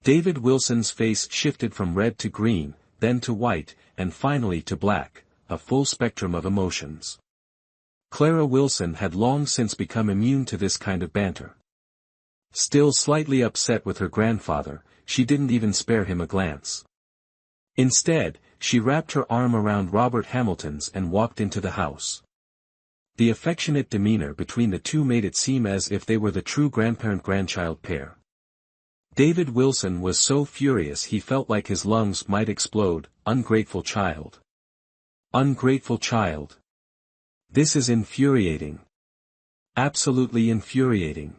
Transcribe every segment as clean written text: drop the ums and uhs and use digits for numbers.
David Wilson's face shifted from red to green, then to white, and finally to black, a full spectrum of emotions. Clara Wilson had long since become immune to this kind of banter. Still slightly upset with her grandfather, she didn't even spare him a glance. Instead, she wrapped her arm around Robert Hamilton's and walked into the house. The affectionate demeanor between the two made it seem as if they were the true grandparent-grandchild pair. David Wilson was so furious he felt like his lungs might explode. Ungrateful child. Ungrateful child. This is infuriating. Absolutely infuriating.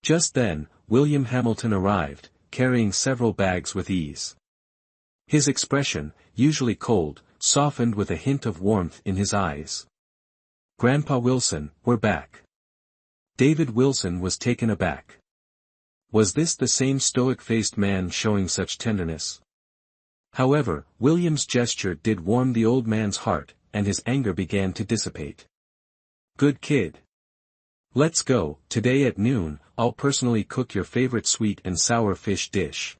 Just then, William Hamilton arrived, carrying several bags with ease. His expression, usually cold, softened with a hint of warmth in his eyes. "Grandpa Wilson, we're back." David Wilson was taken aback. Was this the same stoic-faced man showing such tenderness? However, William's gesture did warm the old man's heart, and his anger began to dissipate. "Good kid. Let's go. Today at noon, I'll personally cook your favorite sweet and sour fish dish."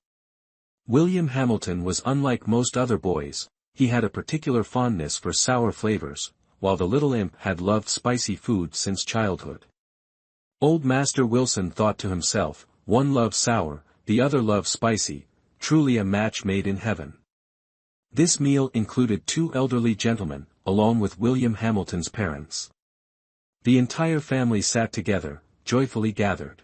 William Hamilton was unlike most other boys. He had a particular fondness for sour flavors, while the little imp had loved spicy food since childhood. Old Master Wilson thought to himself, one loves sour, the other loves spicy, truly a match made in heaven. This meal included 2 elderly gentlemen, along with William Hamilton's parents. The entire family sat together, joyfully gathered.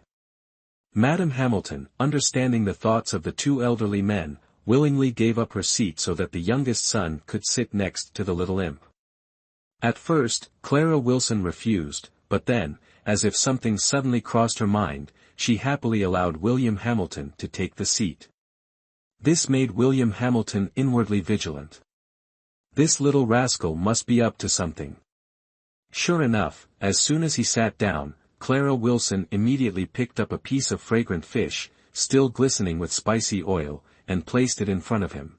Madam Hamilton, understanding the thoughts of the 2 elderly men, willingly gave up her seat so that the youngest son could sit next to the little imp. At first, Clara Wilson refused, but then, as if something suddenly crossed her mind, she happily allowed William Hamilton to take the seat. This made William Hamilton inwardly vigilant. This little rascal must be up to something. Sure enough, as soon as he sat down, Clara Wilson immediately picked up a piece of fragrant fish, still glistening with spicy oil, and placed it in front of him.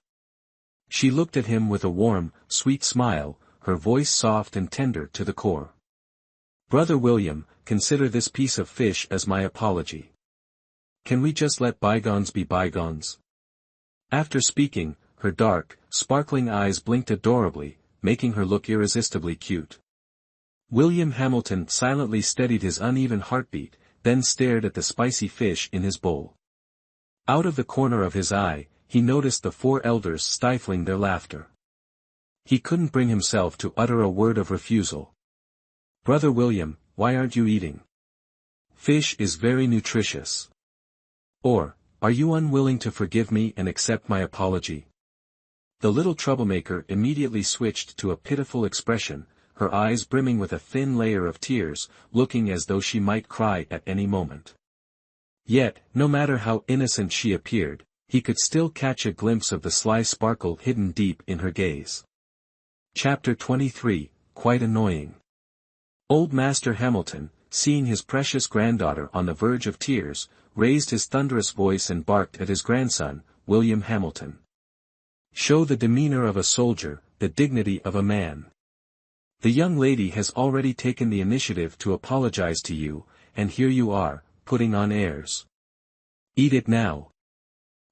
She looked at him with a warm, sweet smile, her voice soft and tender to the core. "Brother William, consider this piece of fish as my apology. Can we just let bygones be bygones?" After speaking, her dark, sparkling eyes blinked adorably, making her look irresistibly cute. William Hamilton silently steadied his uneven heartbeat, then stared at the spicy fish in his bowl. Out of the corner of his eye, he noticed the 4 elders stifling their laughter. He couldn't bring himself to utter a word of refusal. "Brother William, why aren't you eating? Fish is very nutritious. Or, are you unwilling to forgive me and accept my apology?" The little troublemaker immediately switched to a pitiful expression, her eyes brimming with a thin layer of tears, looking as though she might cry at any moment. Yet, no matter how innocent she appeared, he could still catch a glimpse of the sly sparkle hidden deep in her gaze. Chapter 23, Quite Annoying. Old Master Hamilton, seeing his precious granddaughter on the verge of tears, raised his thunderous voice and barked at his grandson, William Hamilton. "Show the demeanor of a soldier, the dignity of a man. The young lady has already taken the initiative to apologize to you, and here you are, putting on airs. Eat it now."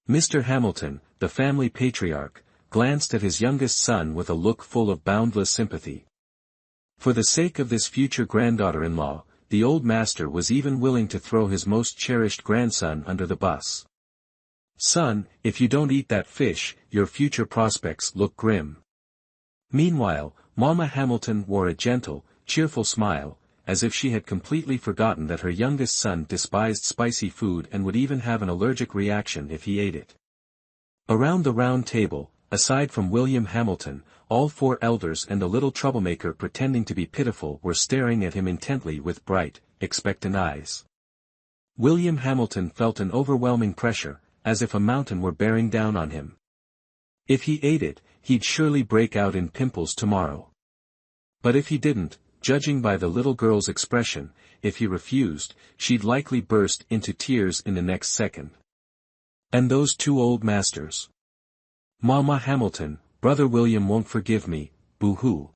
Mr. Hamilton, the family patriarch, glanced at his youngest son with a look full of boundless sympathy. For the sake of this future granddaughter-in-law, the old master was even willing to throw his most cherished grandson under the bus. "Son, if you don't eat that fish, your future prospects look grim." Meanwhile, Mama Hamilton wore a gentle, cheerful smile, as if she had completely forgotten that her youngest son despised spicy food and would even have an allergic reaction if he ate it. Around the round table, aside from William Hamilton, all 4 elders and the little troublemaker pretending to be pitiful were staring at him intently with bright, expectant eyes. William Hamilton felt an overwhelming pressure, as if a mountain were bearing down on him. If he ate it, he'd surely break out in pimples tomorrow. But if he didn't, judging by the little girl's expression, if he refused, she'd likely burst into tears in the next second. And those 2 old masters. "Mama Hamilton, Brother William won't forgive me, boo-hoo."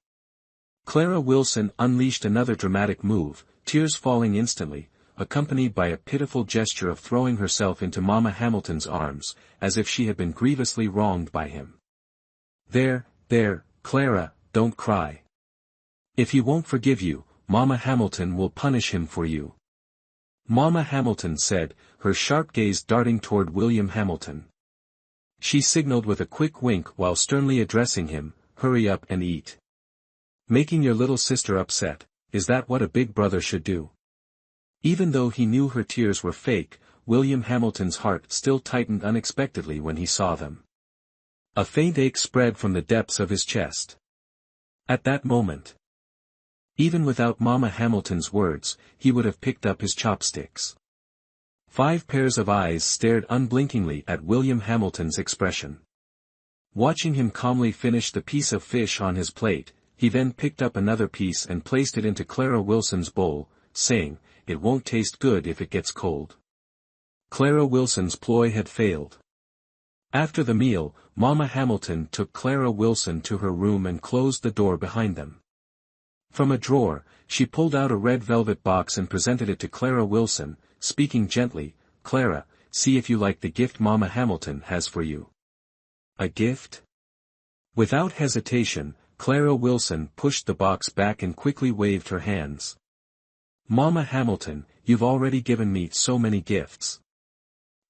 Clara Wilson unleashed another dramatic move, tears falling instantly, accompanied by a pitiful gesture of throwing herself into Mama Hamilton's arms, as if she had been grievously wronged by him. There, Clara, don't cry. If he won't forgive you, Mama Hamilton will punish him for you. Mama Hamilton said, her sharp gaze darting toward William Hamilton. She signaled with a quick wink while sternly addressing him, hurry up and eat. Making your little sister upset, is that what a big brother should do? Even though he knew her tears were fake, William Hamilton's heart still tightened unexpectedly when he saw them. A faint ache spread from the depths of his chest. At that moment, even without Mama Hamilton's words, he would have picked up his chopsticks. 5 pairs of eyes stared unblinkingly at William Hamilton's expression. Watching him calmly finish the piece of fish on his plate, he then picked up another piece and placed it into Clara Wilson's bowl, saying, "It won't taste good if it gets cold." Clara Wilson's ploy had failed. After the meal, Mama Hamilton took Clara Wilson to her room and closed the door behind them. From a drawer, she pulled out a red velvet box and presented it to Clara Wilson, speaking gently, "Clara, see if you like the gift Mama Hamilton has for you." A gift? Without hesitation, Clara Wilson pushed the box back and quickly waved her hands. "Mama Hamilton, you've already given me so many gifts.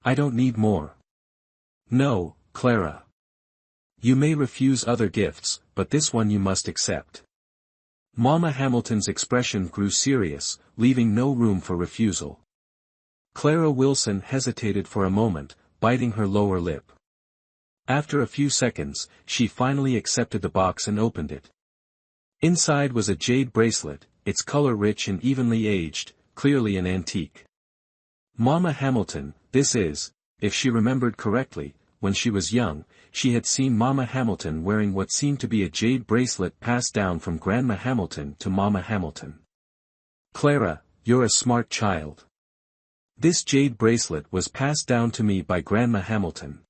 I don't need more." "No, Clara. You may refuse other gifts, but this one you must accept." Mama Hamilton's expression grew serious, leaving no room for refusal. Clara Wilson hesitated for a moment, biting her lower lip. After a few seconds, she finally accepted the box and opened it. Inside was a jade bracelet, its color rich and evenly aged, clearly an antique. Mama Hamilton, this is, if she remembered correctly, when she was young, she had seen Mama Hamilton wearing what seemed to be a jade bracelet passed down from Grandma Hamilton to Mama Hamilton. "Clara, you're a smart child. This jade bracelet was passed down to me by Grandma Hamilton.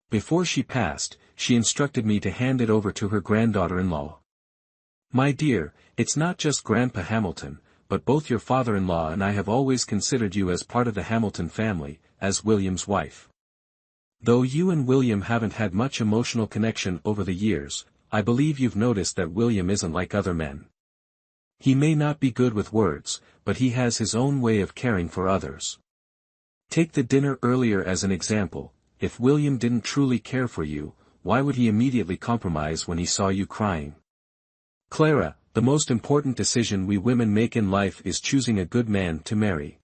Before she passed, she instructed me to hand it over to her granddaughter-in-law. My dear, it's not just Grandpa Hamilton, but both your father-in-law and I have always considered you as part of the Hamilton family, as William's wife. Though you and William haven't had much emotional connection over the years, I believe you've noticed that William isn't like other men. He may not be good with words, but he has his own way of caring for others. Take the dinner earlier as an example. If William didn't truly care for you, why would he immediately compromise when he saw you crying? Clara, the most important decision we women make in life is choosing a good man to marry.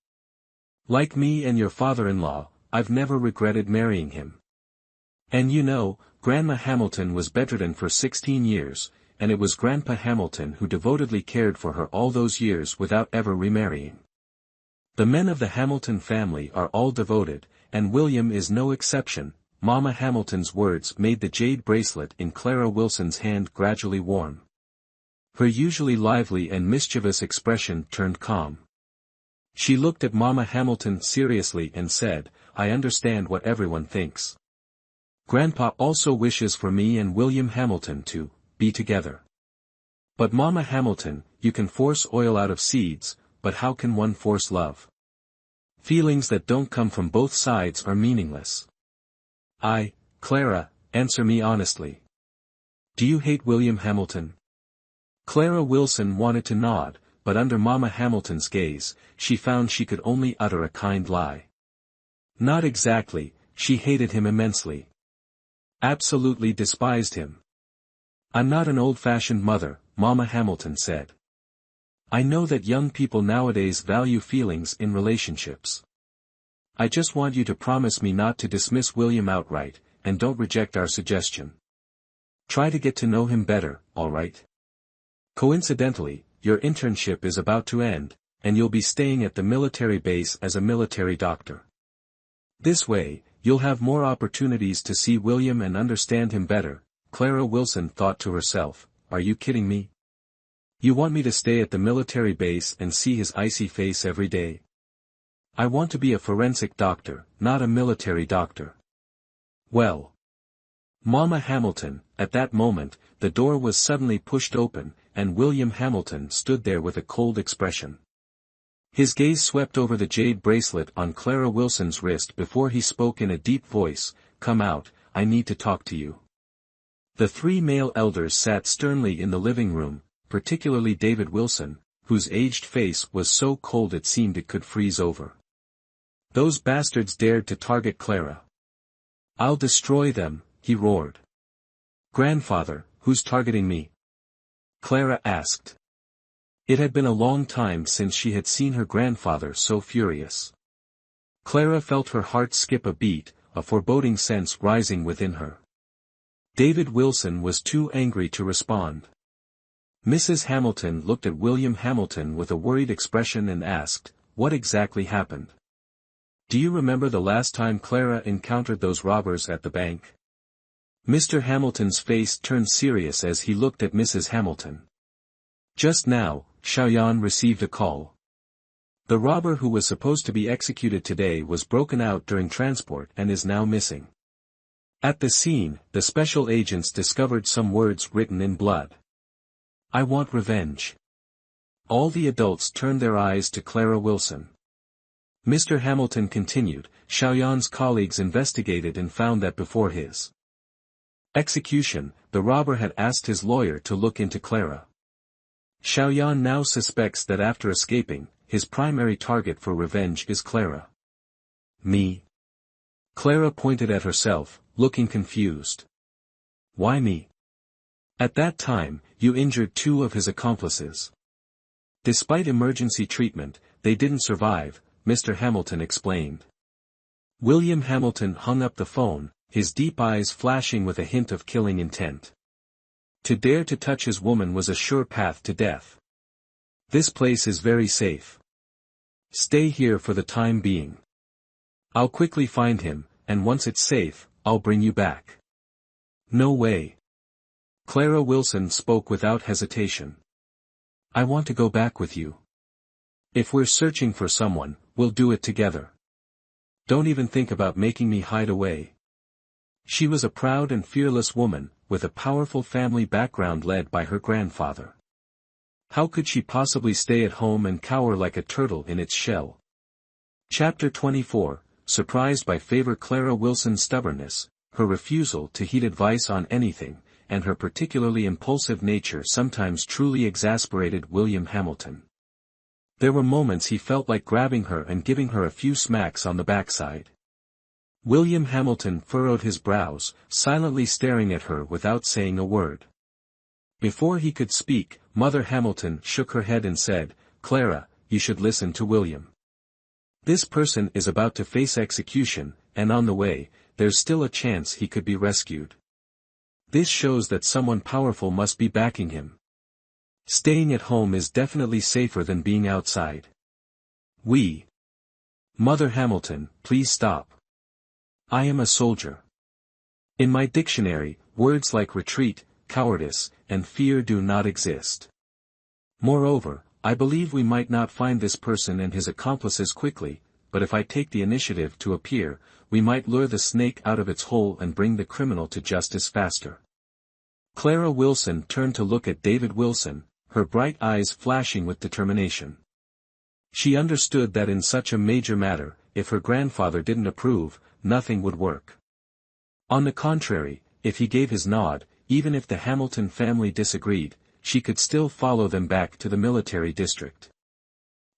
Like me and your father-in-law, I've never regretted marrying him. And you know, Grandma Hamilton was bedridden for 16 years, and it was Grandpa Hamilton who devotedly cared for her all those years without ever remarrying. The men of the Hamilton family are all devoted, and William is no exception." Mama Hamilton's words made the jade bracelet in Clara Wilson's hand gradually warm. Her usually lively and mischievous expression turned calm. She looked at Mama Hamilton seriously and said, "I understand what everyone thinks. Grandpa also wishes for me and William Hamilton to be together. But Mama Hamilton, you can force oil out of seeds, but how can one force love? Feelings that don't come from both sides are meaningless. Clara, answer me honestly. Do you hate William Hamilton?" Clara Wilson wanted to nod, but under Mama Hamilton's gaze, she found she could only utter a kind lie. Not exactly, she hated him immensely. Absolutely despised him. "I'm not an old-fashioned mother," Mama Hamilton said. "I know that young people nowadays value feelings in relationships. I just want you to promise me not to dismiss William outright, and don't reject our suggestion. Try to get to know him better, all right? Coincidentally, your internship is about to end, and you'll be staying at the military base as a military doctor. This way, you'll have more opportunities to see William and understand him better." Clara Wilson thought to herself, "Are you kidding me? You want me to stay at the military base and see his icy face every day? I want to be a forensic doctor, not a military doctor." Well, Mama Hamilton, at that moment, the door was suddenly pushed open, and William Hamilton stood there with a cold expression. His gaze swept over the jade bracelet on Clara Wilson's wrist before he spoke in a deep voice, "Come out, I need to talk to you." The three male elders sat sternly in the living room, particularly David Wilson, whose aged face was so cold it seemed it could freeze over. "Those bastards dared to target Clara. I'll destroy them," he roared. "Grandfather, who's targeting me?" Clara asked. It had been a long time since she had seen her grandfather so furious. Clara felt her heart skip a beat, a foreboding sense rising within her. David Wilson was too angry to respond. Mrs. Hamilton looked at William Hamilton with a worried expression and asked, "What exactly happened? Do you remember the last time Clara encountered those robbers at the bank?" Mr. Hamilton's face turned serious as he looked at Mrs. Hamilton. "Just now, Xiaoyan received a call. The robber who was supposed to be executed today was broken out during transport and is now missing. At the scene, the special agents discovered some words written in blood. I want revenge." All the adults turned their eyes to Clara Wilson. Mr. Hamilton continued, "Xiaoyan's colleagues investigated and found that before his execution, the robber had asked his lawyer to look into Clara. Xiaoyan now suspects that after escaping, his primary target for revenge is Clara." "Me?" Clara pointed at herself, looking confused. "Why me?" "At that time, you injured two of his accomplices. Despite emergency treatment, they didn't survive," Mr. Hamilton explained. William Hamilton hung up the phone, his deep eyes flashing with a hint of killing intent. To dare to touch his woman was a sure path to death. "This place is very safe. Stay here for the time being. I'll quickly find him, and once it's safe, I'll bring you back." "No way." Clara Wilson spoke without hesitation. "I want to go back with you. If we're searching for someone, we'll do it together. Don't even think about making me hide away." She was a proud and fearless woman, with a powerful family background led by her grandfather. How could she possibly stay at home and cower like a turtle in its shell? Chapter 24, surprised by Clara Wilson's stubbornness, her refusal to heed advice on anything, and her particularly impulsive nature sometimes truly exasperated William Hamilton. There were moments he felt like grabbing her and giving her a few smacks on the backside. William Hamilton furrowed his brows, silently staring at her without saying a word. Before he could speak, Mother Hamilton shook her head and said, "Clara, you should listen to William. This person is about to face execution, and on the way, there's still a chance he could be rescued. This shows that someone powerful must be backing him. Staying at home is definitely safer than being outside." Mother Hamilton, please stop. I am a soldier. In my dictionary, words like retreat, cowardice, and fear do not exist. Moreover, I believe we might not find this person and his accomplices quickly, but if I take the initiative to appear, we might lure the snake out of its hole and bring the criminal to justice faster. Clara Wilson turned to look at David Wilson, her bright eyes flashing with determination. She understood that in such a major matter, if her grandfather didn't approve, nothing would work. On the contrary, if he gave his nod, even if the Hamilton family disagreed, she could still follow them back to the military district.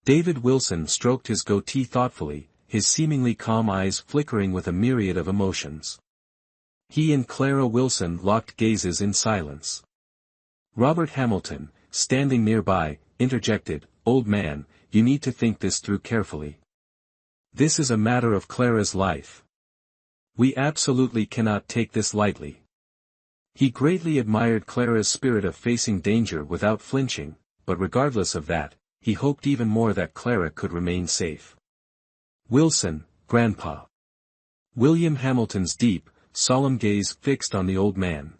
David Wilson stroked his goatee thoughtfully, his seemingly calm eyes flickering with a myriad of emotions. He and Clara Wilson locked gazes in silence. Robert Hamilton, standing nearby, interjected, "Old man, you need to think this through carefully. This is a matter of Clara's life. We absolutely cannot take this lightly." He greatly admired Clara's spirit of facing danger without flinching, but regardless of that, he hoped even more that Clara could remain safe. "Wilson, Grandpa." William Hamilton's deep, solemn gaze fixed on the old man.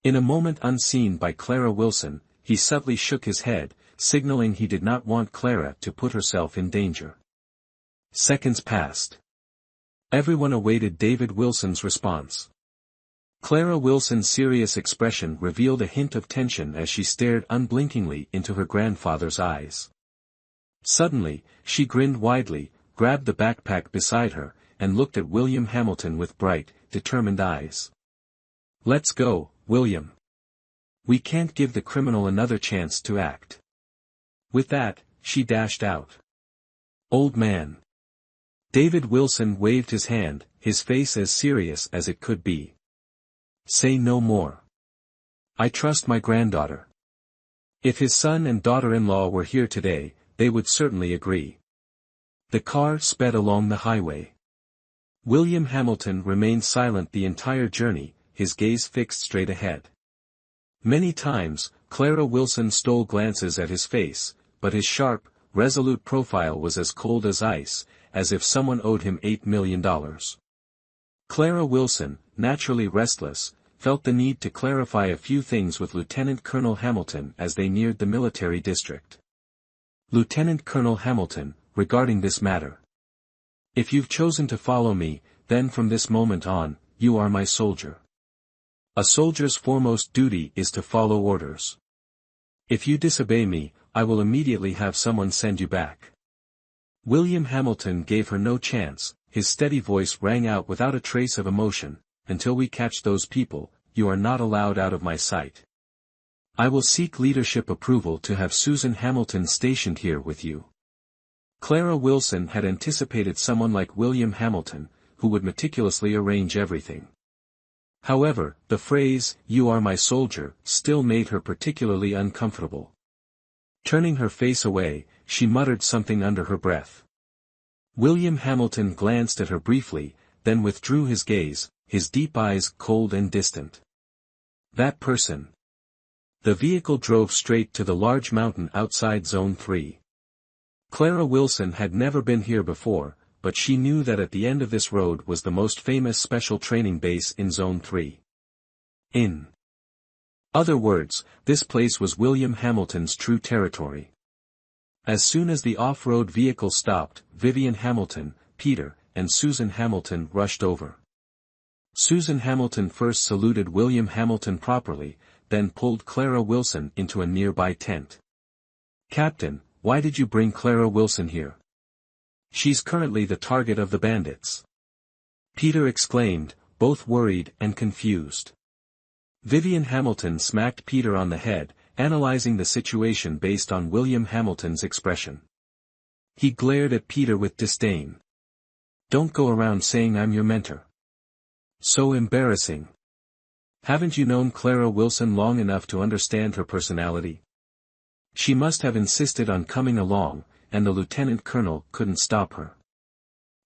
In a moment unseen by Clara Wilson, he subtly shook his head, signaling he did not want Clara to put herself in danger. Seconds passed. Everyone awaited David Wilson's response. Clara Wilson's serious expression revealed a hint of tension as she stared unblinkingly into her grandfather's eyes. Suddenly, she grinned widely, grabbed the backpack beside her, and looked at William Hamilton with bright, determined eyes. "Let's go, William. We can't give the criminal another chance to act." With that, she dashed out. "Old man." David Wilson waved his hand, his face as serious as it could be. "Say no more. I trust my granddaughter. If his son and daughter-in-law were here today, they would certainly agree." The car sped along the highway. William Hamilton remained silent the entire journey, his gaze fixed straight ahead. Many times, Clara Wilson stole glances at his face, but his sharp, resolute profile was as cold as ice, as if someone owed him $8 million. Clara Wilson, naturally restless, felt the need to clarify a few things with Lieutenant Colonel Hamilton as they neared the military district. "Lieutenant Colonel Hamilton, regarding this matter. If you've chosen to follow me, then from this moment on, you are my soldier. A soldier's foremost duty is to follow orders. If you disobey me, I will immediately have someone send you back." William Hamilton gave her no chance, his steady voice rang out without a trace of emotion. "Until we catch those people, you are not allowed out of my sight. I will seek leadership approval to have Susan Hamilton stationed here with you." Clara Wilson had anticipated someone like William Hamilton, who would meticulously arrange everything. However, the phrase, "you are my soldier," still made her particularly uncomfortable. Turning her face away, she muttered something under her breath. William Hamilton glanced at her briefly, then withdrew his gaze, his deep eyes cold and distant. That person. The vehicle drove straight to the large mountain outside Zone 3. Clara Wilson had never been here before, but she knew that at the end of this road was the most famous special training base in Zone 3. In other words, this place was William Hamilton's true territory. As soon as the off-road vehicle stopped, Vivian Hamilton, Peter, and Susan Hamilton rushed over. Susan Hamilton first saluted William Hamilton properly, then pulled Clara Wilson into a nearby tent. "Captain, why did you bring Clara Wilson here? She's currently the target of the bandits," Peter exclaimed, both worried and confused. Vivian Hamilton smacked Peter on the head, analyzing the situation based on William Hamilton's expression. He glared at Peter with disdain. "Don't go around saying I'm your mentor. So embarrassing. Haven't you known Clara Wilson long enough to understand her personality? She must have insisted on coming along, and the lieutenant colonel couldn't stop her."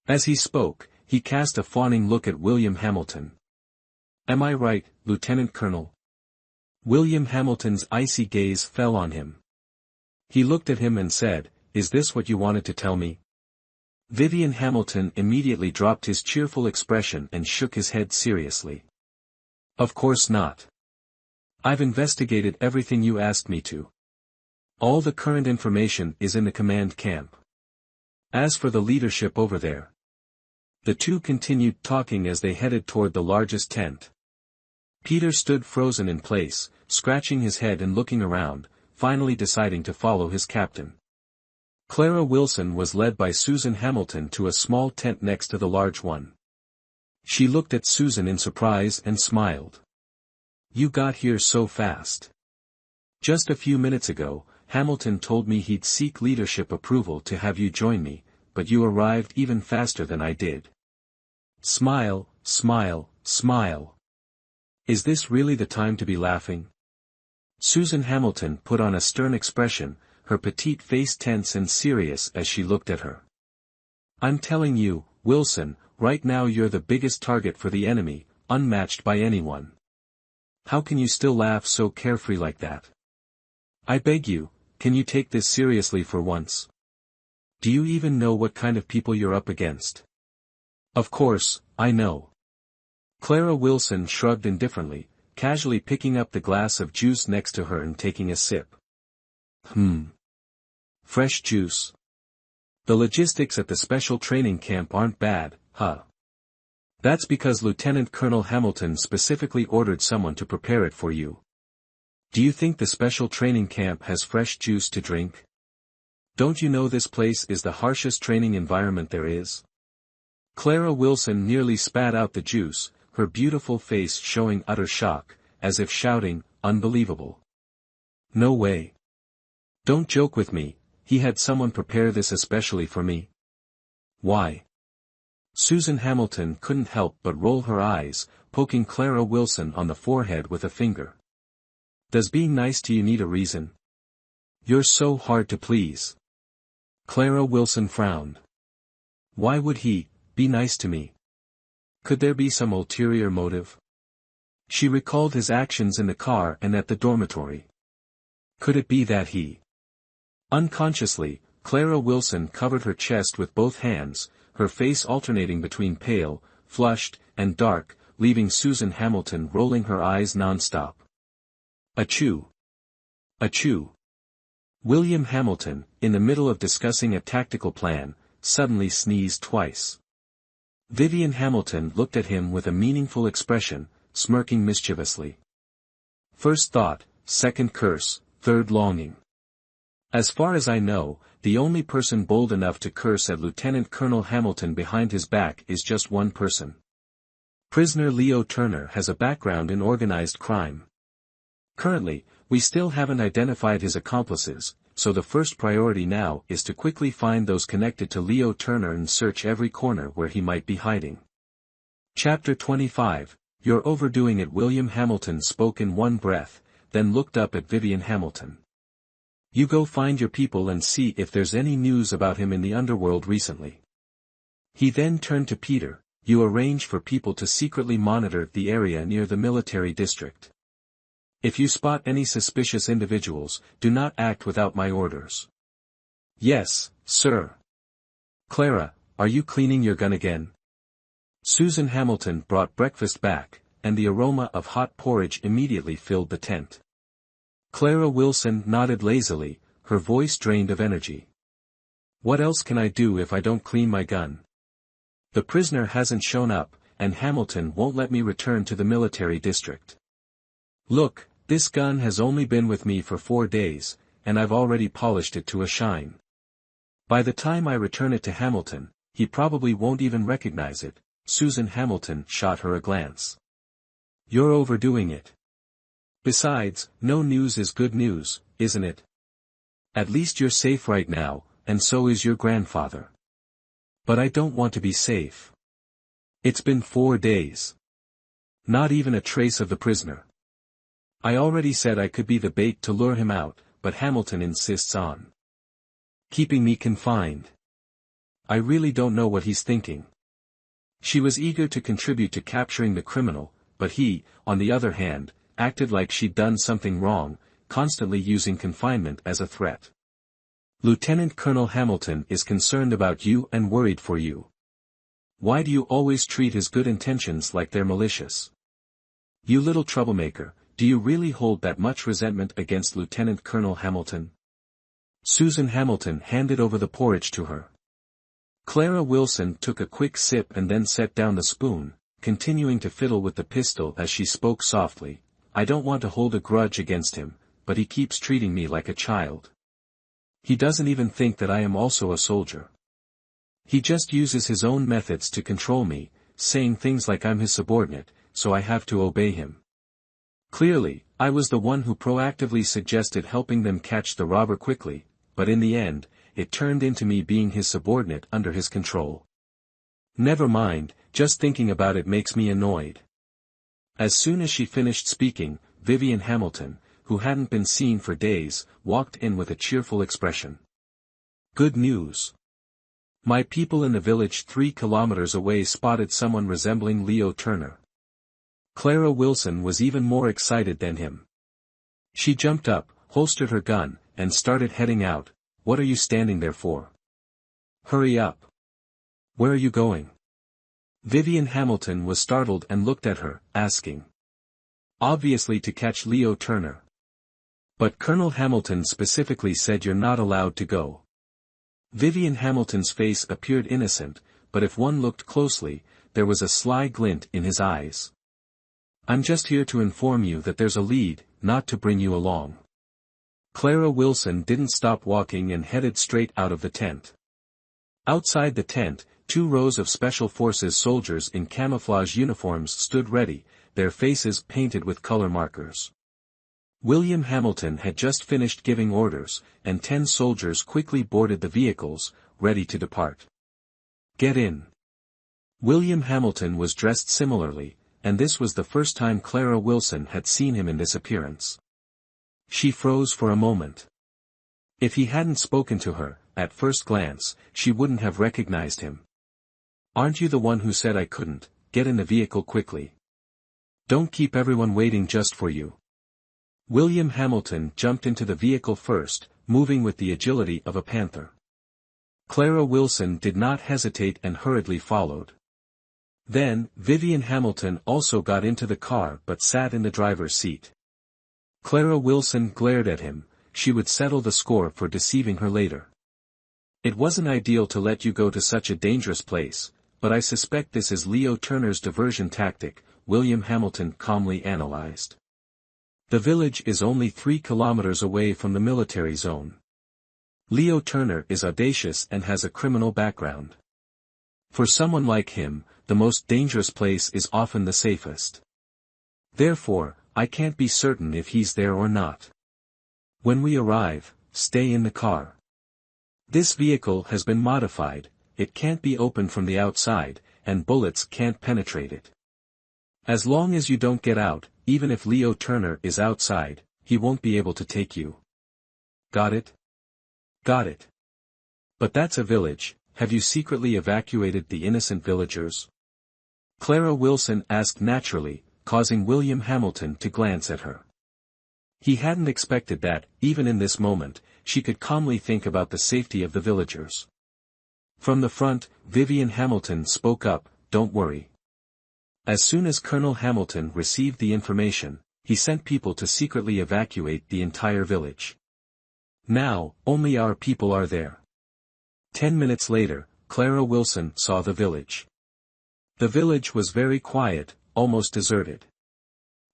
As he spoke, he cast a fawning look at William Hamilton. "Am I right, Lieutenant Colonel?" William Hamilton's icy gaze fell on him. He looked at him and said, "Is this what you wanted to tell me?" Vivian Hamilton immediately dropped his cheerful expression and shook his head seriously. "Of course not. I've investigated everything you asked me to. All the current information is in the command camp. As for the leadership over there." The two continued talking as they headed toward the largest tent. Peter stood frozen in place, scratching his head and looking around, finally deciding to follow his captain. Clara Wilson was led by Susan Hamilton to a small tent next to the large one. She looked at Susan in surprise and smiled. "You got here so fast. Just a few minutes ago, Hamilton told me he'd seek leadership approval to have you join me, but you arrived even faster than I did." Smile, smile, smile. Is this really the time to be laughing? Susan Hamilton put on a stern expression, her petite face tense and serious as she looked at her. "I'm telling you, Wilson, right now you're the biggest target for the enemy, unmatched by anyone. How can you still laugh so carefree like that? I beg you, can you take this seriously for once? Do you even know what kind of people you're up against?" "Of course, I know." Clara Wilson shrugged indifferently, casually picking up the glass of juice next to her and taking a sip. Fresh juice. The logistics at the special training camp aren't bad, huh? That's because Lieutenant Colonel Hamilton specifically ordered someone to prepare it for you. Do you think the special training camp has fresh juice to drink? Don't you know this place is the harshest training environment there is? Clara Wilson nearly spat out the juice, her beautiful face showing utter shock, as if shouting, "Unbelievable. No way. Don't joke with me, he had someone prepare this especially for me." "Why?" Susan Hamilton couldn't help but roll her eyes, poking Clara Wilson on the forehead with a finger. "Does being nice to you need a reason? You're so hard to please." Clara Wilson frowned. Why would he be nice to me? Could there be some ulterior motive? She recalled his actions in the car and at the dormitory. Could it be that he... Unconsciously, Clara Wilson covered her chest with both hands, her face alternating between pale, flushed, and dark, leaving Susan Hamilton rolling her eyes non-stop. Achoo! Achoo! William Hamilton, in the middle of discussing a tactical plan, suddenly sneezed twice. Vivian Hamilton looked at him with a meaningful expression, smirking mischievously. First thought, second curse, third longing. As far as I know, the only person bold enough to curse at Lieutenant Colonel Hamilton behind his back is just one person. Prisoner Leo Turner has a background in organized crime. Currently, we still haven't identified his accomplices, so the first priority now is to quickly find those connected to Leo Turner and search every corner where he might be hiding. Chapter 25, You're overdoing it. William Hamilton spoke in one breath, then looked up at Vivian Hamilton. You go find your people and see if there's any news about him in the underworld recently. He then turned to Peter, you arrange for people to secretly monitor the area near the military district. If you spot any suspicious individuals, do not act without my orders. Yes, sir. Clara, are you cleaning your gun again? Susan Hamilton brought breakfast back, and the aroma of hot porridge immediately filled the tent. Clara Wilson nodded lazily, her voice drained of energy. What else can I do if I don't clean my gun? The prisoner hasn't shown up, and Hamilton won't let me return to the military district. Look, this gun has only been with me for 4 days, and I've already polished it to a shine. By the time I return it to Hamilton, he probably won't even recognize it. Susan Hamilton shot her a glance. You're overdoing it. Besides, no news is good news, isn't it? At least you're safe right now, and so is your grandfather. But I don't want to be safe. It's been 4 days. Not even a trace of the prisoner. I already said I could be the bait to lure him out, but Hamilton insists on keeping me confined. I really don't know what he's thinking. She was eager to contribute to capturing the criminal, but he, on the other hand, acted like she'd done something wrong, constantly using confinement as a threat. Lieutenant Colonel Hamilton is concerned about you and worried for you. Why do you always treat his good intentions like they're malicious? You little troublemaker, do you really hold that much resentment against Lieutenant Colonel Hamilton? Susan Hamilton handed over the porridge to her. Clara Wilson took a quick sip and then set down the spoon, continuing to fiddle with the pistol as she spoke softly. I don't want to hold a grudge against him, but he keeps treating me like a child. He doesn't even think that I am also a soldier. He just uses his own methods to control me, saying things like I'm his subordinate, so I have to obey him. Clearly, I was the one who proactively suggested helping them catch the robber quickly, but in the end, it turned into me being his subordinate under his control. Never mind, just thinking about it makes me annoyed. As soon as she finished speaking, Vivian Hamilton, who hadn't been seen for days, walked in with a cheerful expression. Good news. My people in the village 3 kilometers away spotted someone resembling Leo Turner. Clara Wilson was even more excited than him. She jumped up, holstered her gun, and started heading out. What are you standing there for? Hurry up. Where are you going? Vivian Hamilton was startled and looked at her, asking. Obviously to catch Leo Turner. But Colonel Hamilton specifically said you're not allowed to go. Vivian Hamilton's face appeared innocent, but if one looked closely, there was a sly glint in his eyes. I'm just here to inform you that there's a lead, not to bring you along. Clara Wilson didn't stop walking and headed straight out of the tent. Outside the tent, 2 rows of Special Forces soldiers in camouflage uniforms stood ready, their faces painted with color markers. William Hamilton had just finished giving orders, and 10 soldiers quickly boarded the vehicles, ready to depart. "Get in." William Hamilton was dressed similarly, and this was the first time Clara Wilson had seen him in this appearance. She froze for a moment. If he hadn't spoken to her, at first glance, she wouldn't have recognized him. "Aren't you the one who said I couldn't? Get in the vehicle quickly. Don't keep everyone waiting just for you." William Hamilton jumped into the vehicle first, moving with the agility of a panther. Clara Wilson did not hesitate and hurriedly followed. Then, Vivian Hamilton also got into the car but sat in the driver's seat. Clara Wilson glared at him. She would settle the score for deceiving her later. "It wasn't ideal to let you go to such a dangerous place, but I suspect this is Leo Turner's diversion tactic," William Hamilton calmly analyzed. "The village is only 3 kilometers away from the military zone. Leo Turner is audacious and has a criminal background. For someone like him, the most dangerous place is often the safest. Therefore, I can't be certain if he's there or not. When we arrive, stay in the car. This vehicle has been modified, it can't be opened from the outside, and bullets can't penetrate it. As long as you don't get out, even if Leo Turner is outside, he won't be able to take you. Got it?" "Got it. But that's a village. Have you secretly evacuated the innocent villagers?" Clara Wilson asked naturally, causing William Hamilton to glance at her. He hadn't expected that, even in this moment, she could calmly think about the safety of the villagers. From the front, Vivian Hamilton spoke up, "Don't worry." As soon as Colonel Hamilton received the information, he sent people to secretly evacuate the entire village. Now, only our people are there. 10 minutes later, Clara Wilson saw the village. The village was very quiet, almost deserted.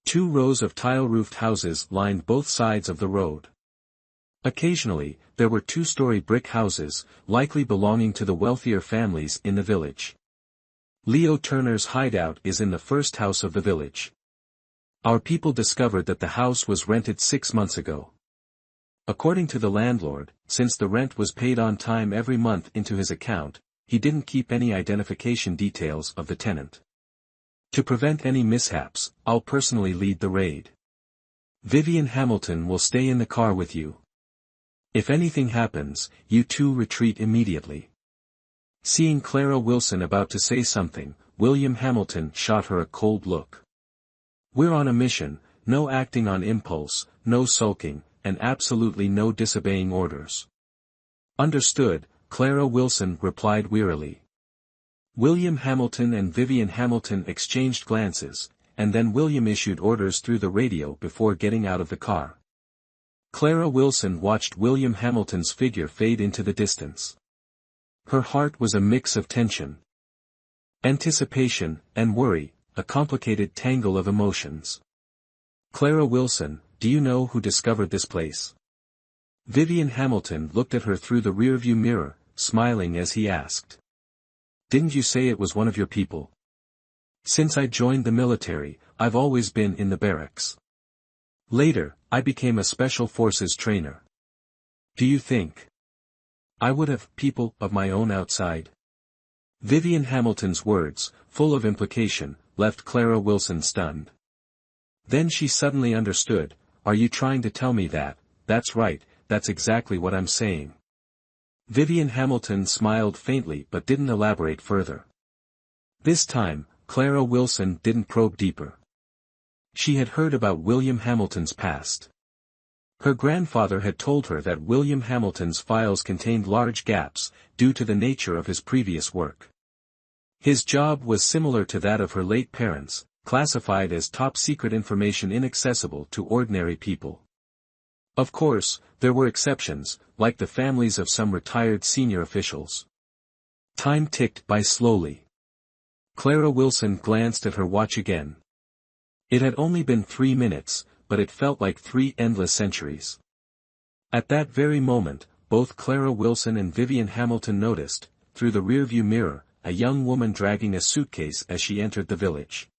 2 rows of tile-roofed houses lined both sides of the road. Occasionally, there were 2-story brick houses, likely belonging to the wealthier families in the village. Leo Turner's hideout is in the first house of the village. Our people discovered that the house was rented 6 months ago. According to the landlord, since the rent was paid on time every month into his account, he didn't keep any identification details of the tenant. To prevent any mishaps, I'll personally lead the raid. Vivian Hamilton will stay in the car with you. If anything happens, you 2 retreat immediately. Seeing Clara Wilson about to say something, William Hamilton shot her a cold look. "We're on a mission, no acting on impulse, no sulking, and absolutely no disobeying orders." "Understood," Clara Wilson replied wearily. William Hamilton and Vivian Hamilton exchanged glances, and then William issued orders through the radio before getting out of the car. Clara Wilson watched William Hamilton's figure fade into the distance. Her heart was a mix of tension, anticipation, and worry, a complicated tangle of emotions. "Clara Wilson, do you know who discovered this place?" Vivian Hamilton looked at her through the rearview mirror, smiling as he asked. "Didn't you say it was one of your people?" "Since I joined the military, I've always been in the barracks. Later, I became a special forces trainer. Do you think I would have people of my own outside?" Vivian Hamilton's words, full of implication, left Clara Wilson stunned. Then she suddenly understood. "Are you trying to tell me that?" "That's right, that's exactly what I'm saying." Vivian Hamilton smiled faintly but didn't elaborate further. This time, Clara Wilson didn't probe deeper. She had heard about William Hamilton's past. Her grandfather had told her that William Hamilton's files contained large gaps, due to the nature of his previous work. His job was similar to that of her late parents, classified as top-secret information inaccessible to ordinary people. Of course, there were exceptions, like the families of some retired senior officials. Time ticked by slowly. Clara Wilson glanced at her watch again. It had only been 3 minutes, but it felt like 3 endless centuries. At that very moment, both Clara Wilson and Vivian Hamilton noticed, through the rearview mirror, a young woman dragging a suitcase as she entered the village.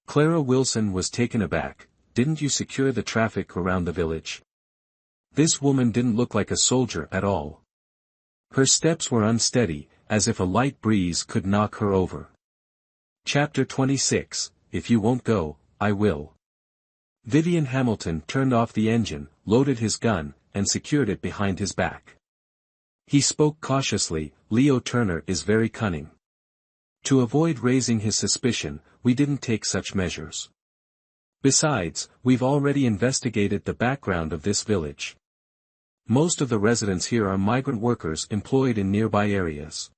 Clara Wilson was taken aback. Didn't you secure the traffic around the village? This woman didn't look like a soldier at all. Her steps were unsteady, as if a light breeze could knock her over. Chapter 26, If you won't go, I will. Vivian Hamilton turned off the engine, loaded his gun, and secured it behind his back. He spoke cautiously, Leo Turner is very cunning. To avoid raising his suspicion, we didn't take such measures. Besides, we've already investigated the background of this village. Most of the residents here are migrant workers employed in nearby areas.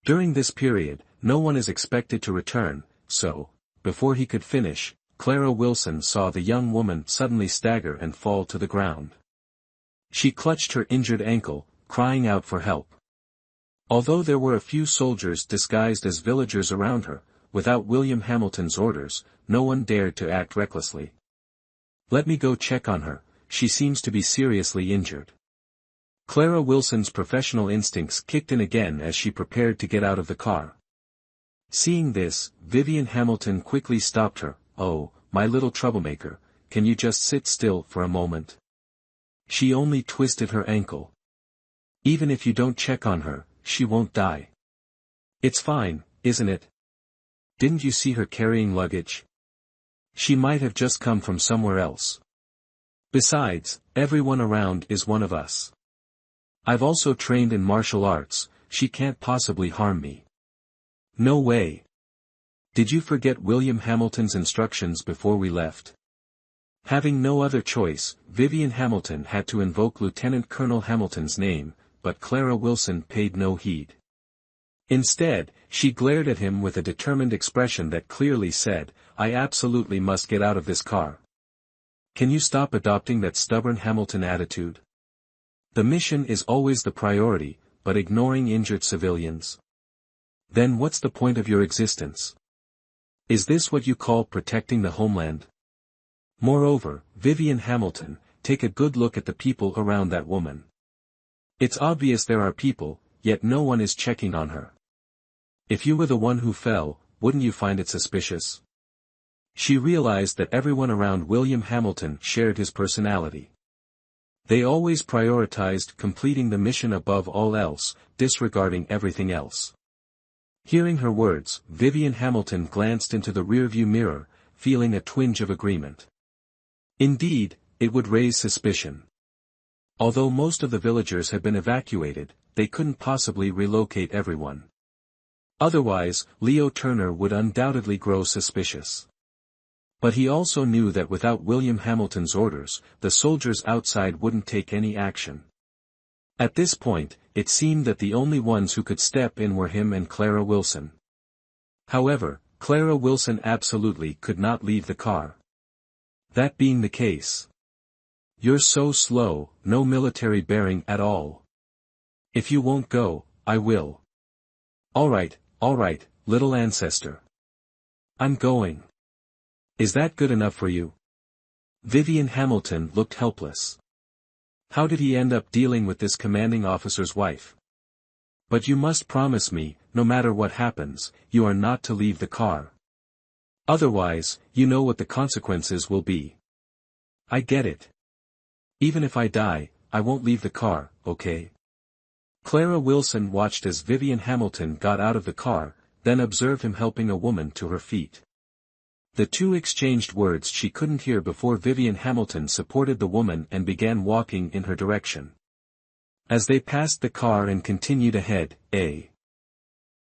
During this period, no one is expected to return, so, before he could finish, Clara Wilson saw the young woman suddenly stagger and fall to the ground. She clutched her injured ankle, crying out for help. Although there were a few soldiers disguised as villagers around her, without William Hamilton's orders, no one dared to act recklessly. Let me go check on her, she seems to be seriously injured. Clara Wilson's professional instincts kicked in again as she prepared to get out of the car. Seeing this, Vivian Hamilton quickly stopped her. Oh, my little troublemaker, can you just sit still for a moment? She only twisted her ankle. Even if you don't check on her, she won't die. It's fine, isn't it? Didn't you see her carrying luggage? She might have just come from somewhere else. Besides, everyone around is one of us. I've also trained in martial arts, she can't possibly harm me. No way. Did you forget William Hamilton's instructions before we left? Having no other choice, Vivian Hamilton had to invoke Lieutenant Colonel Hamilton's name, but Clara Wilson paid no heed. Instead, she glared at him with a determined expression that clearly said, I absolutely must get out of this car. Can you stop adopting that stubborn Hamilton attitude? The mission is always the priority, but ignoring injured civilians. Then what's the point of your existence? Is this what you call protecting the homeland? Moreover, Vivian Hamilton, take a good look at the people around that woman. It's obvious there are people, yet no one is checking on her. If you were the one who fell, wouldn't you find it suspicious? She realized that everyone around William Hamilton shared his personality. They always prioritized completing the mission above all else, disregarding everything else. Hearing her words, Vivian Hamilton glanced into the rearview mirror, feeling a twinge of agreement. Indeed, it would raise suspicion. Although most of the villagers had been evacuated, they couldn't possibly relocate everyone. Otherwise, Leo Turner would undoubtedly grow suspicious. But he also knew that without William Hamilton's orders, the soldiers outside wouldn't take any action. At this point, it seemed that the only ones who could step in were him and Clara Wilson. However, Clara Wilson absolutely could not leave the car. That being the case. You're so slow, no military bearing at all. If you won't go, I will. All right, little ancestor. I'm going. Is that good enough for you? Vivian Hamilton looked helpless. How did he end up dealing with this commanding officer's wife? But you must promise me, no matter what happens, you are not to leave the car. Otherwise, you know what the consequences will be. I get it. Even if I die, I won't leave the car, okay? Clara Wilson watched as Vivian Hamilton got out of the car, then observed him helping a woman to her feet. The two exchanged words she couldn't hear before Vivian Hamilton supported the woman and began walking in her direction. As they passed the car and continued ahead, a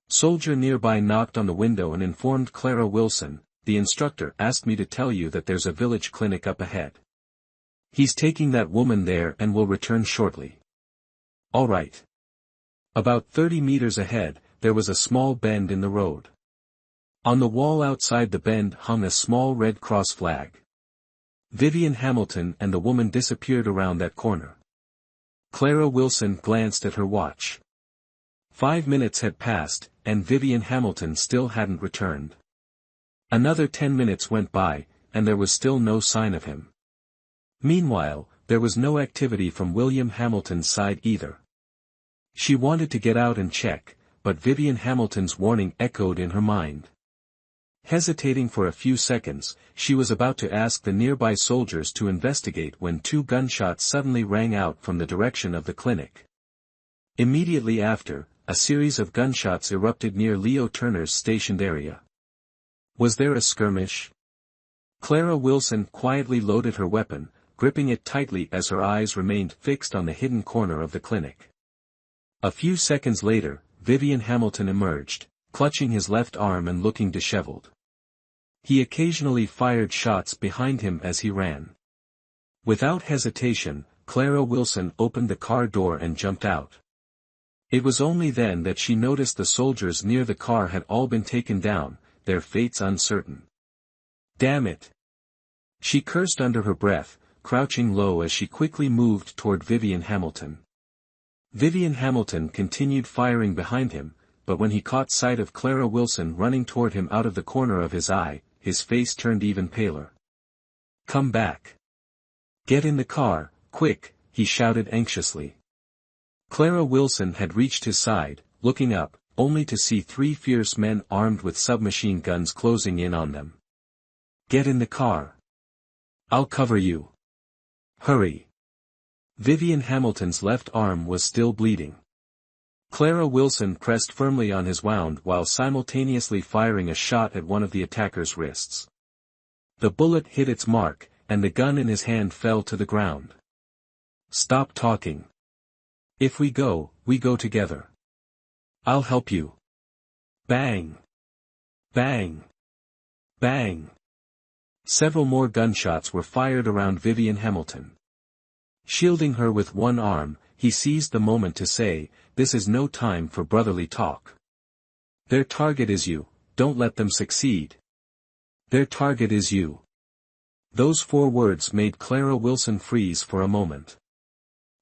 soldier nearby knocked on the window and informed Clara Wilson, the instructor asked me to tell you that there's a village clinic up ahead. He's taking that woman there and will return shortly. All right. About 30 meters ahead, there was a small bend in the road. On the wall outside the bend hung a small Red Cross flag. Vivian Hamilton and the woman disappeared around that corner. Clara Wilson glanced at her watch. 5 minutes had passed, and Vivian Hamilton still hadn't returned. Another 10 minutes went by, and there was still no sign of him. Meanwhile, there was no activity from William Hamilton's side either. She wanted to get out and check, but Vivian Hamilton's warning echoed in her mind. Hesitating for a few seconds, she was about to ask the nearby soldiers to investigate when 2 gunshots suddenly rang out from the direction of the clinic. Immediately after, a series of gunshots erupted near Leo Turner's stationed area. Was there a skirmish? Clara Wilson quietly loaded her weapon, gripping it tightly as her eyes remained fixed on the hidden corner of the clinic. A few seconds later, Vivian Hamilton emerged, clutching his left arm and looking disheveled. He occasionally fired shots behind him as he ran. Without hesitation, Clara Wilson opened the car door and jumped out. It was only then that she noticed the soldiers near the car had all been taken down, their fates uncertain. Damn it! She cursed under her breath, crouching low as she quickly moved toward Vivian Hamilton. Vivian Hamilton continued firing behind him, but when he caught sight of Clara Wilson running toward him out of the corner of his eye, his face turned even paler. Come back. Get in the car, quick, he shouted anxiously. Clara Wilson had reached his side, looking up, only to see 3 fierce men armed with submachine guns closing in on them. Get in the car. I'll cover you. Hurry. Vivian Hamilton's left arm was still bleeding. Clara Wilson pressed firmly on his wound while simultaneously firing a shot at one of the attacker's wrists. The bullet hit its mark, and the gun in his hand fell to the ground. Stop talking. If we go together. I'll help you. Bang! Bang! Bang! Several more gunshots were fired around Vivian Hamilton. Shielding her with one arm, he seized the moment to say, "This is no time for brotherly talk. Their target is you, don't let them succeed. Their target is you." Those 4 words made Clara Wilson freeze for a moment.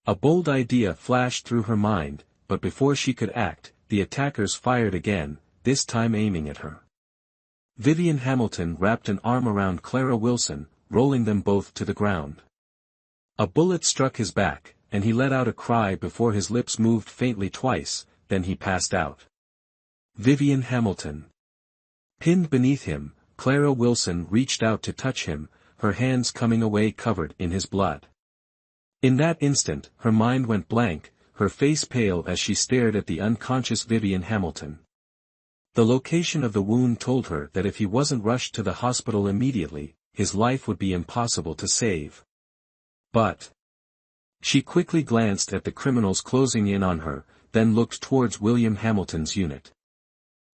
A bold idea flashed through her mind, but before she could act, the attackers fired again, this time aiming at her. Vivian Hamilton wrapped an arm around Clara Wilson, rolling them both to the ground. A bullet struck his back, and he let out a cry before his lips moved faintly twice, then he passed out. Vivian Hamilton. Pinned beneath him, Clara Wilson reached out to touch him, her hands coming away covered in his blood. In that instant, her mind went blank, her face pale as she stared at the unconscious Vivian Hamilton. The location of the wound told her that if he wasn't rushed to the hospital immediately, his life would be impossible to save. But she quickly glanced at the criminals closing in on her, then looked towards William Hamilton's unit.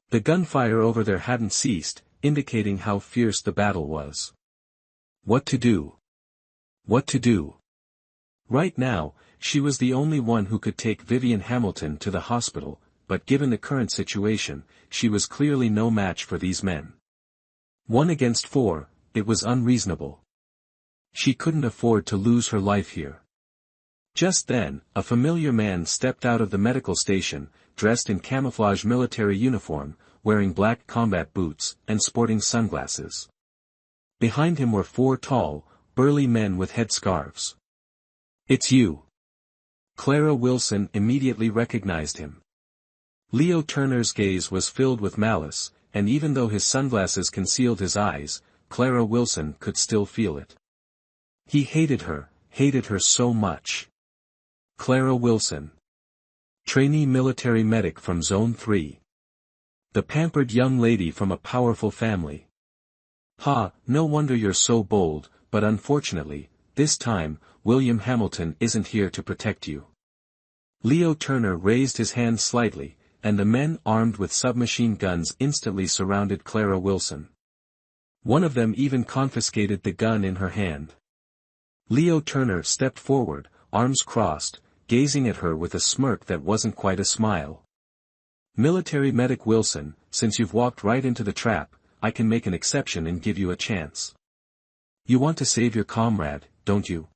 The gunfire over there hadn't ceased, indicating how fierce the battle was. What to do? What to do? Right now, she was the only one who could take Vivian Hamilton to the hospital, but given the current situation, she was clearly no match for these men. 1 against 4, it was unreasonable. She couldn't afford to lose her life here. Just then, a familiar man stepped out of the medical station, dressed in camouflage military uniform, wearing black combat boots, and sporting sunglasses. Behind him were 4 tall, burly men with headscarves. "It's you." Clara Wilson immediately recognized him. Leo Turner's gaze was filled with malice, and even though his sunglasses concealed his eyes, Clara Wilson could still feel it. He hated her so much. Clara Wilson. Trainee military medic from Zone 3. The pampered young lady from a powerful family. Ha, no wonder you're so bold, but unfortunately, this time, William Hamilton isn't here to protect you. Leo Turner raised his hand slightly, and the men armed with submachine guns instantly surrounded Clara Wilson. One of them even confiscated the gun in her hand. Leo Turner stepped forward, arms crossed, gazing at her with a smirk that wasn't quite a smile. "Military medic Wilson, since you've walked right into the trap, I can make an exception and give you a chance. You want to save your comrade, don't you?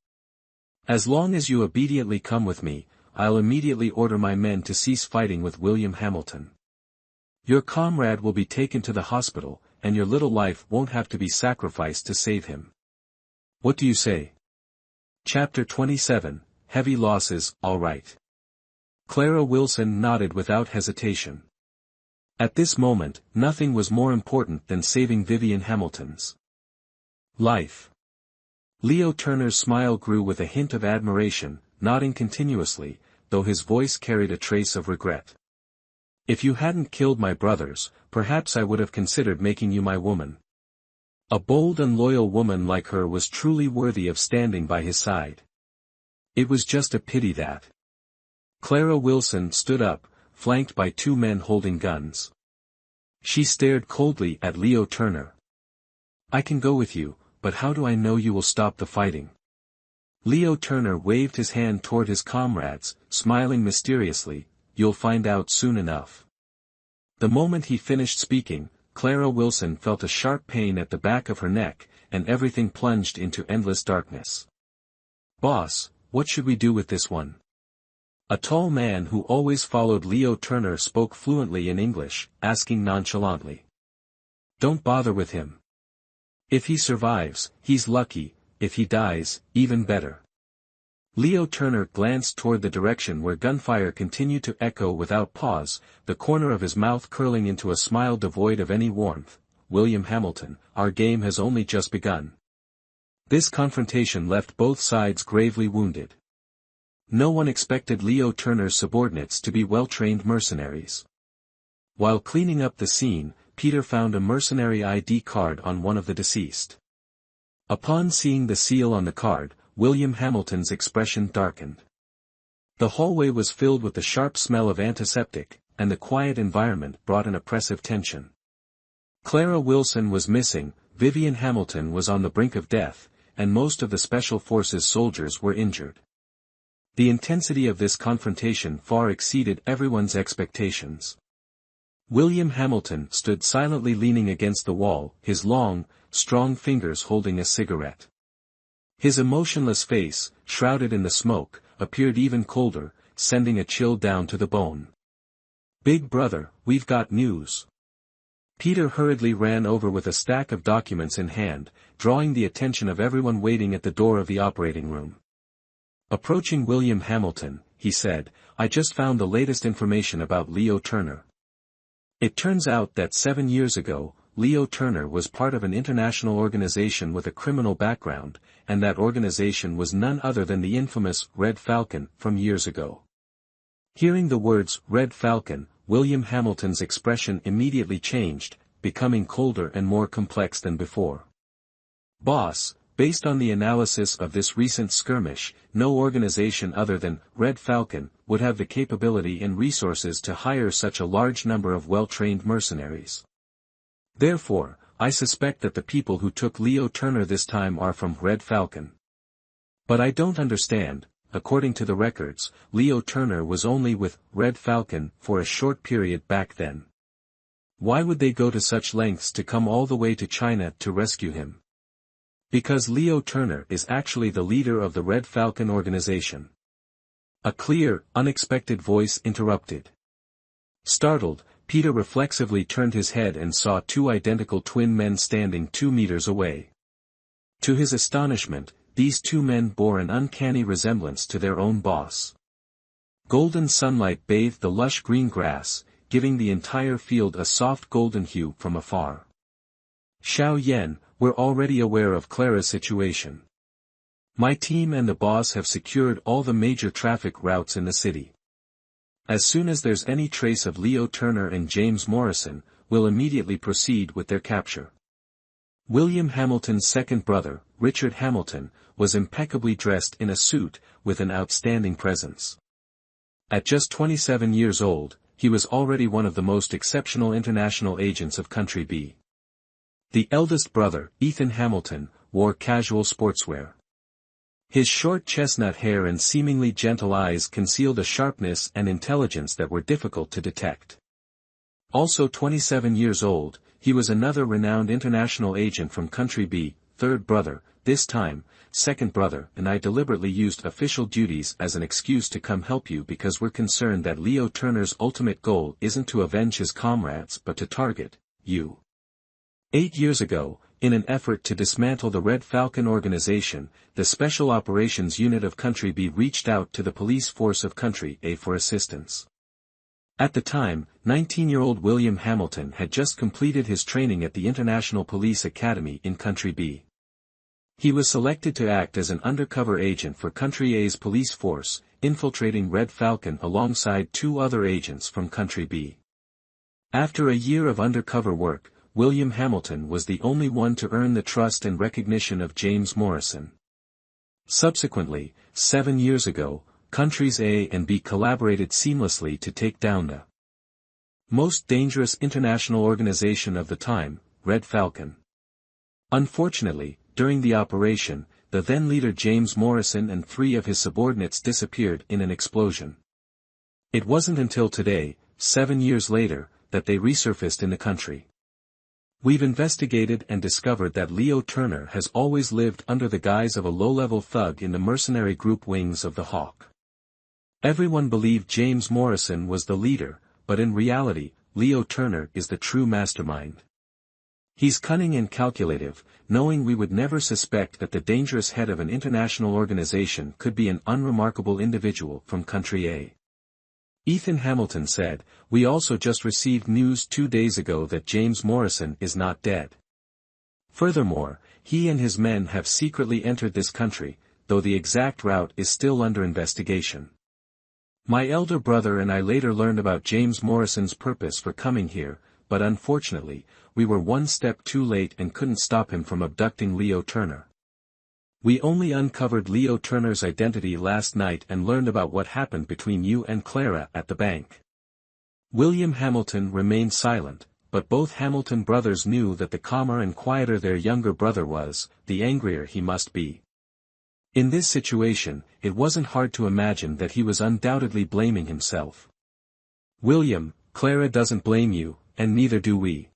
As long as you obediently come with me, I'll immediately order my men to cease fighting with William Hamilton. Your comrade will be taken to the hospital, and your little life won't have to be sacrificed to save him. What do you say?" Chapter 27, Heavy Losses, All Right. Clara Wilson nodded without hesitation. At this moment, nothing was more important than saving Vivian Hamilton's life. Leo Turner's smile grew with a hint of admiration, nodding continuously, though his voice carried a trace of regret. If you hadn't killed my brothers, perhaps I would have considered making you my woman. A bold and loyal woman like her was truly worthy of standing by his side. It was just a pity that. Clara Wilson stood up, flanked by two men holding guns. She stared coldly at Leo Turner. I can go with you, but how do I know you will stop the fighting? Leo Turner waved his hand toward his comrades, smiling mysteriously, you'll find out soon enough. The moment he finished speaking, Clara Wilson felt a sharp pain at the back of her neck, and everything plunged into endless darkness. Boss, what should we do with this one? A tall man who always followed Leo Turner spoke fluently in English, asking nonchalantly. Don't bother with him. If he survives, he's lucky, if he dies, even better. Leo Turner glanced toward the direction where gunfire continued to echo without pause, the corner of his mouth curling into a smile devoid of any warmth. William Hamilton, our game has only just begun. This confrontation left both sides gravely wounded. No one expected Leo Turner's subordinates to be well-trained mercenaries. While cleaning up the scene, Peter found a mercenary ID card on one of the deceased. Upon seeing the seal on the card, William Hamilton's expression darkened. The hallway was filled with the sharp smell of antiseptic, and the quiet environment brought an oppressive tension. Clara Wilson was missing, Vivian Hamilton was on the brink of death, and most of the Special Forces soldiers were injured. The intensity of this confrontation far exceeded everyone's expectations. William Hamilton stood silently leaning against the wall, his long, strong fingers holding a cigarette. His emotionless face, shrouded in the smoke, appeared even colder, sending a chill down to the bone. Big brother, we've got news. Peter hurriedly ran over with a stack of documents in hand, drawing the attention of everyone waiting at the door of the operating room. Approaching William Hamilton, he said, I just found the latest information about Leo Turner. It turns out that 7 years ago, Leo Turner was part of an international organization with a criminal background, and that organization was none other than the infamous Red Falcon from years ago. Hearing the words Red Falcon, William Hamilton's expression immediately changed, becoming colder and more complex than before. Boss, based on the analysis of this recent skirmish, no organization other than Red Falcon would have the capability and resources to hire such a large number of well-trained mercenaries. Therefore, I suspect that the people who took Leo Turner this time are from Red Falcon. But I don't understand, according to the records, Leo Turner was only with Red Falcon for a short period back then. Why would they go to such lengths to come all the way to China to rescue him? Because Leo Turner is actually the leader of the Red Falcon organization. A clear, unexpected voice interrupted. Startled, Peter reflexively turned his head and saw two identical twin men standing 2 meters away. To his astonishment, these two men bore an uncanny resemblance to their own boss. Golden sunlight bathed the lush green grass, giving the entire field a soft golden hue from afar. Xiao Yen, we're already aware of Clara's situation. My team and the boss have secured all the major traffic routes in the city. As soon as there's any trace of Leo Turner and James Morrison, we'll immediately proceed with their capture. William Hamilton's second brother, Richard Hamilton, was impeccably dressed in a suit, with an outstanding presence. At just 27 years old, he was already one of the most exceptional international agents of Country B. The eldest brother, Ethan Hamilton, wore casual sportswear. His short chestnut hair and seemingly gentle eyes concealed a sharpness and intelligence that were difficult to detect. Also 27 years old, he was another renowned international agent from Country B, third brother, this time, second brother, and I deliberately used official duties as an excuse to come help you because we're concerned that Leo Turner's ultimate goal isn't to avenge his comrades but to target you. 8 years ago, In an effort to dismantle the Red Falcon organization, the Special Operations Unit of Country B reached out to the police force of Country A for assistance. At the time, 19-year-old William Hamilton had just completed his training at the International Police Academy in Country B. He was selected to act as an undercover agent for Country A's police force, infiltrating Red Falcon alongside 2 other agents from Country B. After a year of undercover work, William Hamilton was the only one to earn the trust and recognition of James Morrison. Subsequently, 7 years ago, Countries A and B collaborated seamlessly to take down the most dangerous international organization of the time, Red Falcon. Unfortunately, during the operation, the then leader James Morrison and 3 of his subordinates disappeared in an explosion. It wasn't until today, 7 years later, that they resurfaced in the country. We've investigated and discovered that Leo Turner has always lived under the guise of a low-level thug in the mercenary group Wings of the Hawk. Everyone believed James Morrison was the leader, but in reality, Leo Turner is the true mastermind. He's cunning and calculative, knowing we would never suspect that the dangerous head of an international organization could be an unremarkable individual from Country A. Ethan Hamilton said, "We also just received news 2 days ago that James Morrison is not dead. Furthermore, he and his men have secretly entered this country, though the exact route is still under investigation." My elder brother and I later learned about James Morrison's purpose for coming here, but unfortunately, we were one step too late and couldn't stop him from abducting Leo Turner. We only uncovered Leo Turner's identity last night and learned about what happened between you and Clara at the bank. William Hamilton remained silent, but both Hamilton brothers knew that the calmer and quieter their younger brother was, the angrier he must be. In this situation, it wasn't hard to imagine that he was undoubtedly blaming himself. "William, Clara doesn't blame you, and neither do we.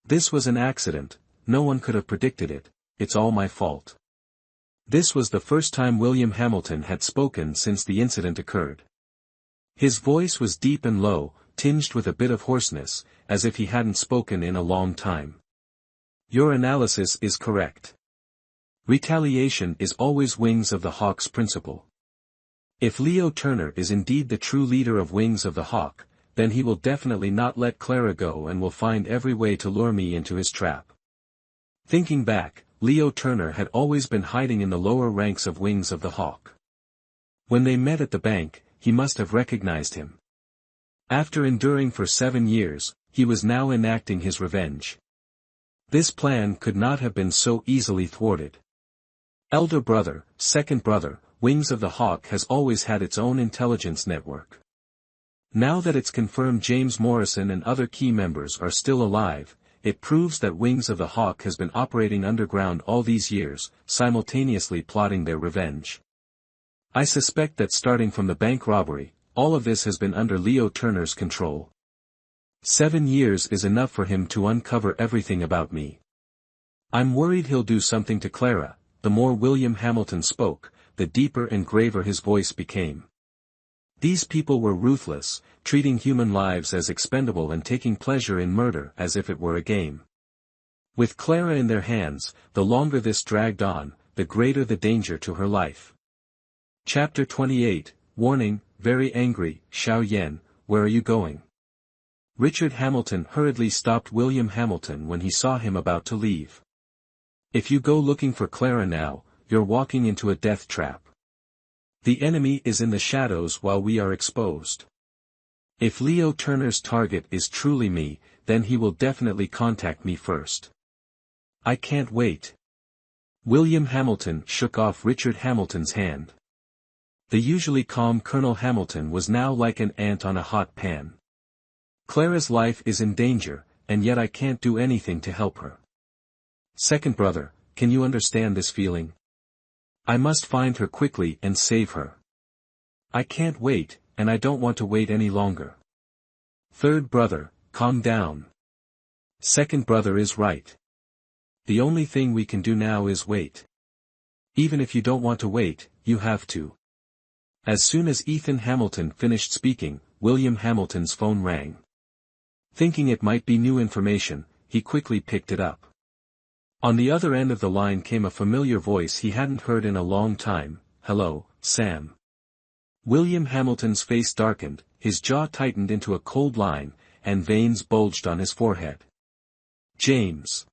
This was an accident, no one could have predicted it, it's all my fault." This was the first time William Hamilton had spoken since the incident occurred. His voice was deep and low, tinged with a bit of hoarseness, as if he hadn't spoken in a long time. "Your analysis is correct. Retaliation is always Wings of the Hawk's principle. If Leo Turner is indeed the true leader of Wings of the Hawk, then he will definitely not let Clara go and will find every way to lure me into his trap." Thinking back, Leo Turner had always been hiding in the lower ranks of Wings of the Hawk. When they met at the bank, he must have recognized him. After enduring for 7 years, he was now enacting his revenge. This plan could not have been so easily thwarted. Elder brother, second brother, Wings of the Hawk has always had its own intelligence network. Now that it's confirmed James Morrison and other key members are still alive, it proves that Wings of the Hawk has been operating underground all these years, simultaneously plotting their revenge. I suspect that starting from the bank robbery, all of this has been under Leo Turner's control. 7 years is enough for him to uncover everything about me. I'm worried he'll do something to Clara. The more William Hamilton spoke, the deeper and graver his voice became. These people were ruthless, treating human lives as expendable and taking pleasure in murder as if it were a game. With Clara in their hands, the longer this dragged on, the greater the danger to her life. Chapter 28, Warning, Very angry, Xiao Yan, where are you going? Richard Hamilton hurriedly stopped William Hamilton when he saw him about to leave. If you go looking for Clara now, you're walking into a death trap. The enemy is in the shadows while we are exposed. If Leo Turner's target is truly me, then he will definitely contact me first. I can't wait. William Hamilton shook off Richard Hamilton's hand. The usually calm Colonel Hamilton was now like an ant on a hot pan. Clara's life is in danger, and yet I can't do anything to help her. Second brother, can you understand this feeling? I must find her quickly and save her. I can't wait, and I don't want to wait any longer. Third brother, calm down. Second brother is right. The only thing we can do now is wait. Even if you don't want to wait, you have to. As soon as Ethan Hamilton finished speaking, William Hamilton's phone rang. Thinking it might be new information, he quickly picked it up. On the other end of the line came a familiar voice he hadn't heard in a long time. "Hello, Sam." William Hamilton's face darkened, his jaw tightened into a cold line, and veins bulged on his forehead. "James."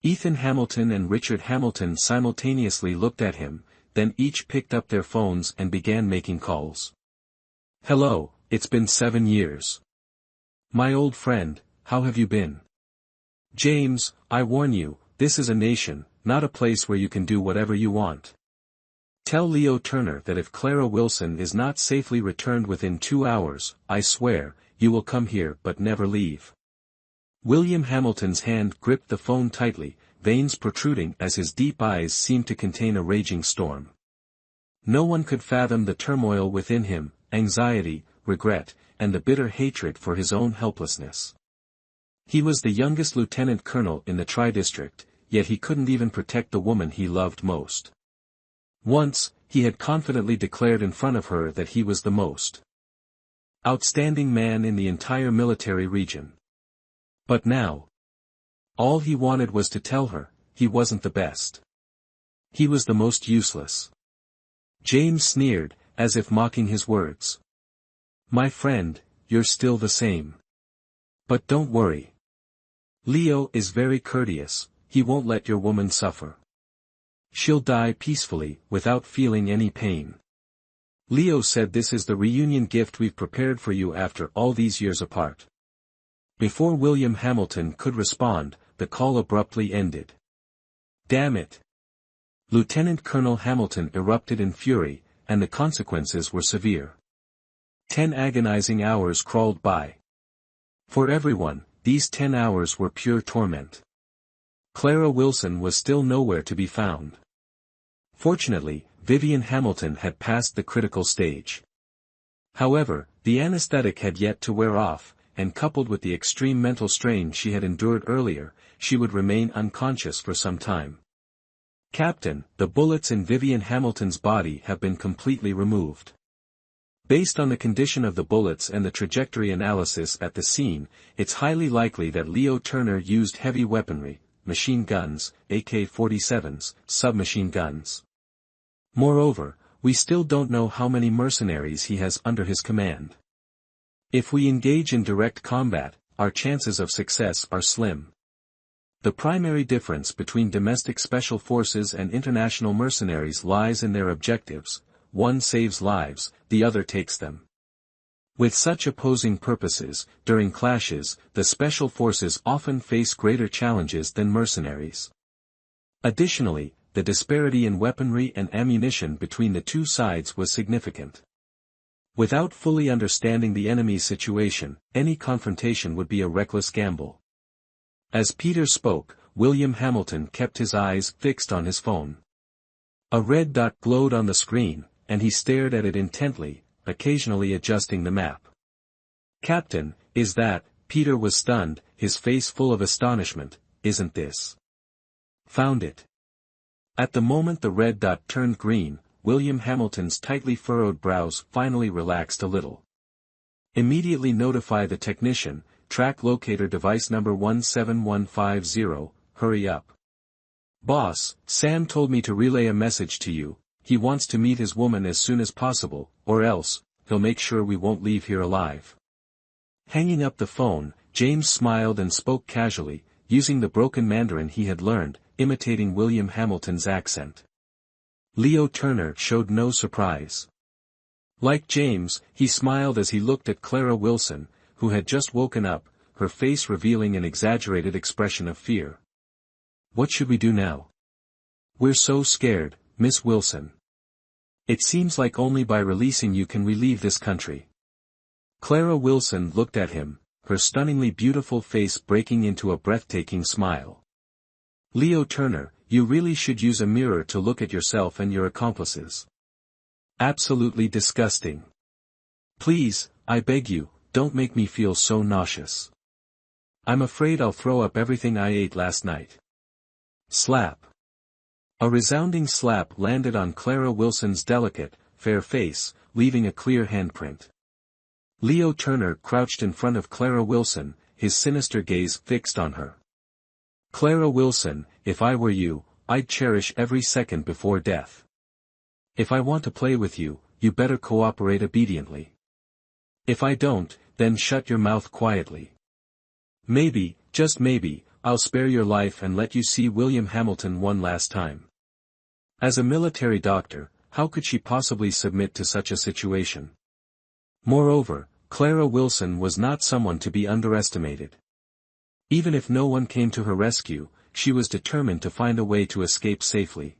Ethan Hamilton and Richard Hamilton simultaneously looked at him, then each picked up their phones and began making calls. "Hello, it's been 7 years. My old friend, how have you been? James, I warn you, this is a nation, not a place where you can do whatever you want. Tell Leo Turner that if Clara Wilson is not safely returned within 2 hours, I swear, you will come here but never leave." William Hamilton's hand gripped the phone tightly, veins protruding as his deep eyes seemed to contain a raging storm. No one could fathom the turmoil within him, anxiety, regret, and the bitter hatred for his own helplessness. He was the youngest lieutenant colonel in the Tri-District, yet he couldn't even protect the woman he loved most. Once, he had confidently declared in front of her that he was the most outstanding man in the entire military region. But now, all he wanted was to tell her, he wasn't the best. He was the most useless. James sneered, as if mocking his words. "My friend, you're still the same. But don't worry. Leo is very courteous, he won't let your woman suffer. She'll die peacefully, without feeling any pain. Leo said this is the reunion gift we've prepared for you after all these years apart." Before William Hamilton could respond, the call abruptly ended. "Damn it!" Lieutenant Colonel Hamilton erupted in fury, and the consequences were severe. 10 agonizing hours crawled by. For everyone, these 10 hours were pure torment. Clara Wilson was still nowhere to be found. Fortunately, Vivian Hamilton had passed the critical stage. However, the anesthetic had yet to wear off, and coupled with the extreme mental strain she had endured earlier, she would remain unconscious for some time. "Captain, the bullets in Vivian Hamilton's body have been completely removed. Based on the condition of the bullets and the trajectory analysis at the scene, it's highly likely that Leo Turner used heavy weaponry, machine guns, AK-47s, submachine guns. Moreover, we still don't know how many mercenaries he has under his command. If we engage in direct combat, our chances of success are slim. The primary difference between domestic special forces and international mercenaries lies in their objectives. One saves lives, the other takes them. With such opposing purposes, during clashes, the special forces often face greater challenges than mercenaries. Additionally, the disparity in weaponry and ammunition between the two sides was significant. Without fully understanding the enemy's situation, any confrontation would be a reckless gamble. As Peter spoke, William Hamilton kept his eyes fixed on his phone. A red dot glowed on the screen, and he stared at it intently, occasionally adjusting the map. "Captain, is that," Peter was stunned, his face full of astonishment, "isn't this? Found it." At the moment the red dot turned green, William Hamilton's tightly furrowed brows finally relaxed a little. "Immediately notify the technician, track locator device number 17150, hurry up. Boss, Sam told me to relay a message to you, he wants to meet his woman as soon as possible, or else, he'll make sure we won't leave here alive." Hanging up the phone, James smiled and spoke casually, using the broken Mandarin he had learned, imitating William Hamilton's accent. Leo Turner showed no surprise. Like James, he smiled as he looked at Clara Wilson, who had just woken up, her face revealing an exaggerated expression of fear. "What should we do now? We're so scared, Miss Wilson. It seems like only by releasing you can we leave this country." Clara Wilson looked at him, her stunningly beautiful face breaking into a breathtaking smile. "Leo Turner, you really should use a mirror to look at yourself and your accomplices. Absolutely disgusting. Please, I beg you, don't make me feel so nauseous. I'm afraid I'll throw up everything I ate last night." Slap. A resounding slap landed on Clara Wilson's delicate, fair face, leaving a clear handprint. Leo Turner crouched in front of Clara Wilson, his sinister gaze fixed on her. Clara Wilson, if I were you, I'd cherish every second before death. If I want to play with you, you better cooperate obediently. If I don't, then shut your mouth quietly. Maybe, just maybe, I'll spare your life and let you see William Hamilton one last time. As a military doctor, how could she possibly submit to such a situation? Moreover, Clara Wilson was not someone to be underestimated. Even if no one came to her rescue, she was determined to find a way to escape safely.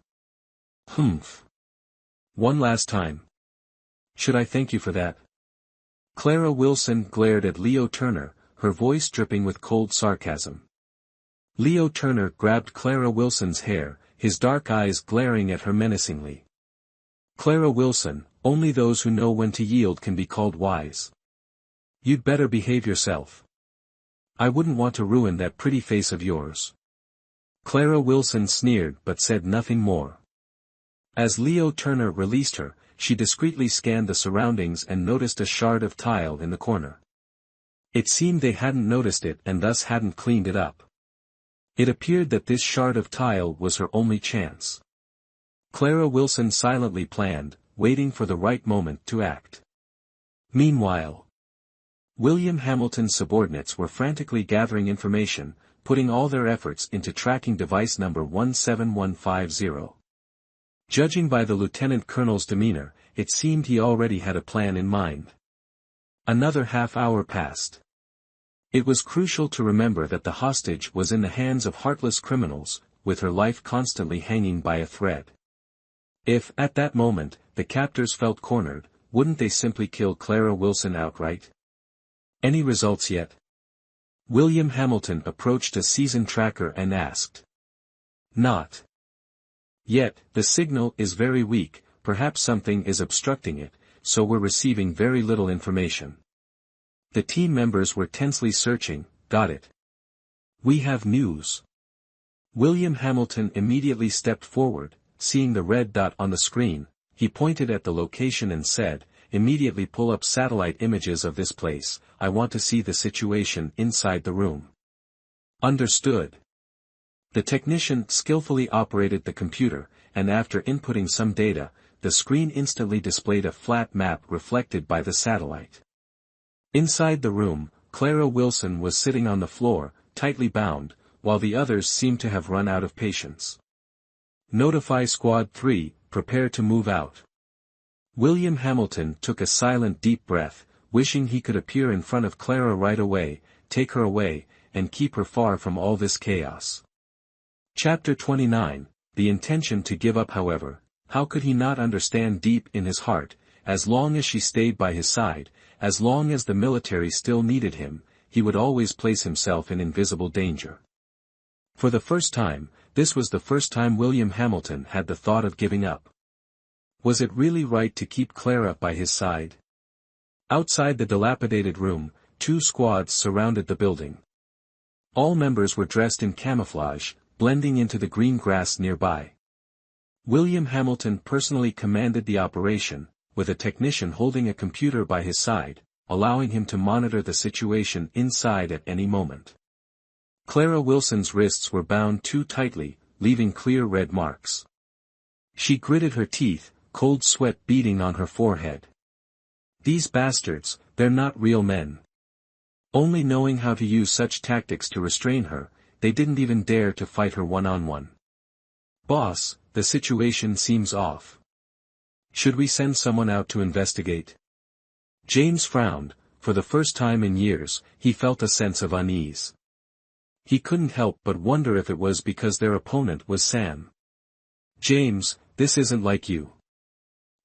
Humph. One last time. Should I thank you for that? Clara Wilson glared at Leo Turner, her voice dripping with cold sarcasm. Leo Turner grabbed Clara Wilson's hair, his dark eyes glaring at her menacingly. Clara Wilson, only those who know when to yield can be called wise. You'd better behave yourself. I wouldn't want to ruin that pretty face of yours. Clara Wilson sneered but said nothing more. As Leo Turner released her, she discreetly scanned the surroundings and noticed a shard of tile in the corner. It seemed they hadn't noticed it and thus hadn't cleaned it up. It appeared that this shard of tile was her only chance. Clara Wilson silently planned, waiting for the right moment to act. Meanwhile, William Hamilton's subordinates were frantically gathering information, putting all their efforts into tracking device number 17150. Judging by the lieutenant colonel's demeanor, it seemed he already had a plan in mind. Another half-hour passed. It was crucial to remember that the hostage was in the hands of heartless criminals, with her life constantly hanging by a thread. If, at that moment, the captors felt cornered, wouldn't they simply kill Clara Wilson outright? Any results yet? William Hamilton approached a season tracker and asked. Not yet. The signal is very weak, perhaps something is obstructing it, so we're receiving very little information. The team members were tensely searching. Got it. We have news. William Hamilton immediately stepped forward, seeing the red dot on the screen. He pointed at the location and said, immediately pull up satellite images of this place, I want to see the situation inside the room. Understood. The technician skillfully operated the computer, and after inputting some data, the screen instantly displayed a flat map reflected by the satellite. Inside the room, Clara Wilson was sitting on the floor, tightly bound, while the others seemed to have run out of patience. Notify Squad 3, prepare to move out. William Hamilton took a silent deep breath, wishing he could appear in front of Clara right away, take her away, and keep her far from all this chaos. Chapter 29, The intention to give up. However, how could he not understand deep in his heart, as long as she stayed by his side, as long as the military still needed him, he would always place himself in invisible danger. For the first time, this was the first time William Hamilton had the thought of giving up. Was it really right to keep Clara by his side? Outside the dilapidated room, 2 squads surrounded the building. All members were dressed in camouflage, blending into the green grass nearby. William Hamilton personally commanded the operation, with a technician holding a computer by his side, allowing him to monitor the situation inside at any moment. Clara Wilson's wrists were bound too tightly, leaving clear red marks. She gritted her teeth, cold sweat beading on her forehead. These bastards, they're not real men. Only knowing how to use such tactics to restrain her, they didn't even dare to fight her one-on-one. Boss, the situation seems off. Should we send someone out to investigate? James frowned. For the first time in years, he felt a sense of unease. He couldn't help but wonder if it was because their opponent was Sam. James, this isn't like you.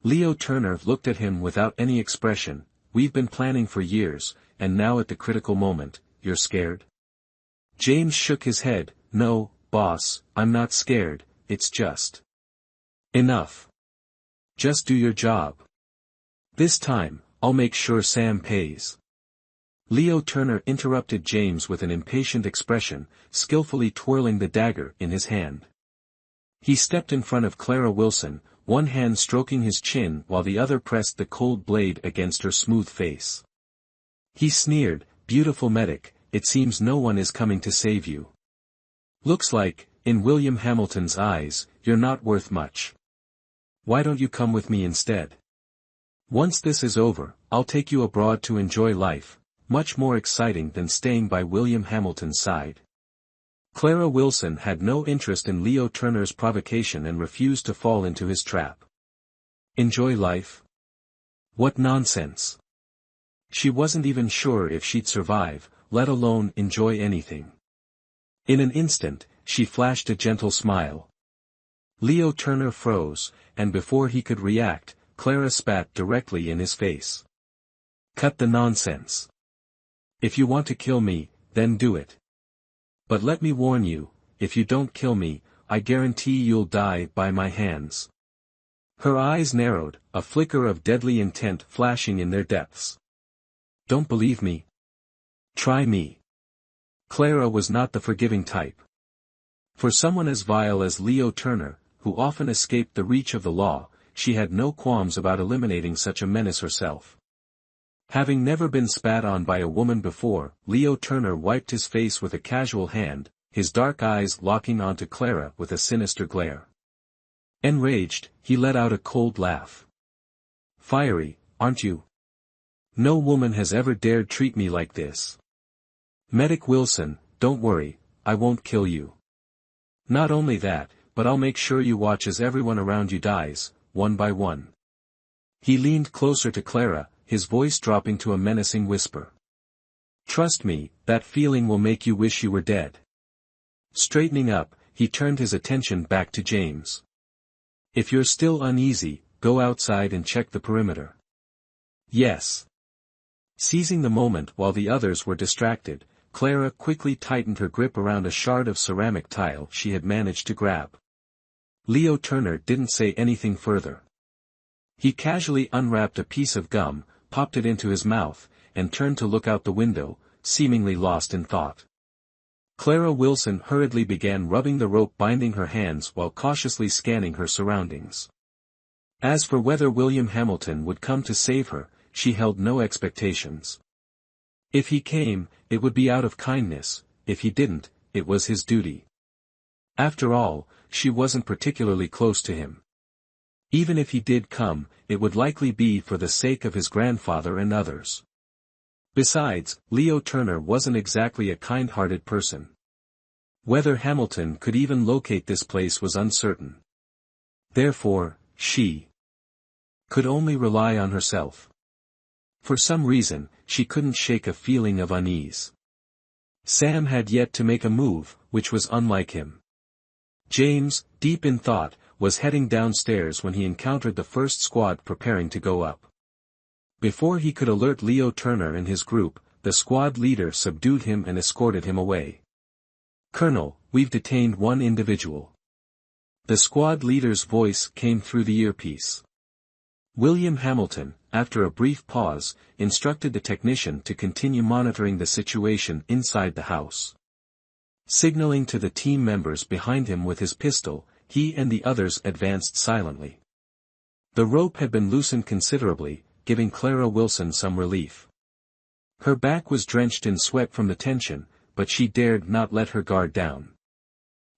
Leo Turner looked at him without any expression. We've been planning for years, and now at the critical moment, you're scared? James shook his head. No, boss, I'm not scared, it's just. Enough. Just do your job. This time, I'll make sure Sam pays. Leo Turner interrupted James with an impatient expression, skillfully twirling the dagger in his hand. He stepped in front of Clara Wilson, one hand stroking his chin while the other pressed the cold blade against her smooth face. He sneered, beautiful medic, it seems no one is coming to save you. Looks like, in William Hamilton's eyes, you're not worth much. Why don't you come with me instead? Once this is over, I'll take you abroad to enjoy life, much more exciting than staying by William Hamilton's side. Clara Wilson had no interest in Leo Turner's provocation and refused to fall into his trap. Enjoy life? What nonsense. She wasn't even sure if she'd survive, let alone enjoy anything. In an instant, she flashed a gentle smile. Leo Turner froze, and before he could react, Clara spat directly in his face. Cut the nonsense. If you want to kill me, then do it. But let me warn you, if you don't kill me, I guarantee you'll die by my hands. Her eyes narrowed, a flicker of deadly intent flashing in their depths. Don't believe me? Try me. Clara was not the forgiving type. For someone as vile as Leo Turner, who often escaped the reach of the law, she had no qualms about eliminating such a menace herself. Having never been spat on by a woman before, Leo Turner wiped his face with a casual hand, his dark eyes locking onto Clara with a sinister glare. Enraged, he let out a cold laugh. Fiery, aren't you? No woman has ever dared treat me like this. Medic Wilson, don't worry, I won't kill you. Not only that, but I'll make sure you watch as everyone around you dies, one by one. He leaned closer to Clara, his voice dropping to a menacing whisper. Trust me, that feeling will make you wish you were dead. Straightening up, he turned his attention back to James. If you're still uneasy, go outside and check the perimeter. Yes. Seizing the moment while the others were distracted, Clara quickly tightened her grip around a shard of ceramic tile she had managed to grab. Leo Turner didn't say anything further. He casually unwrapped a piece of gum, popped it into his mouth, and turned to look out the window, seemingly lost in thought. Clara Wilson hurriedly began rubbing the rope binding her hands while cautiously scanning her surroundings. As for whether William Hamilton would come to save her, she held no expectations. If he came, it would be out of kindness, if he didn't, it was his duty. After all, she wasn't particularly close to him. Even if he did come, it would likely be for the sake of his grandfather and others. Besides, Leo Turner wasn't exactly a kind-hearted person. Whether Hamilton could even locate this place was uncertain. Therefore, she could only rely on herself. For some reason, she couldn't shake a feeling of unease. Sam had yet to make a move, which was unlike him. James, deep in thought, was heading downstairs when he encountered the first squad preparing to go up. Before he could alert Leo Turner and his group, the squad leader subdued him and escorted him away. Colonel, we've detained one individual. The squad leader's voice came through the earpiece. William Hamilton, after a brief pause, instructed the technician to continue monitoring the situation inside the house. Signaling to the team members behind him with his pistol, he and the others advanced silently. The rope had been loosened considerably, giving Clara Wilson some relief. Her back was drenched in sweat from the tension, but she dared not let her guard down.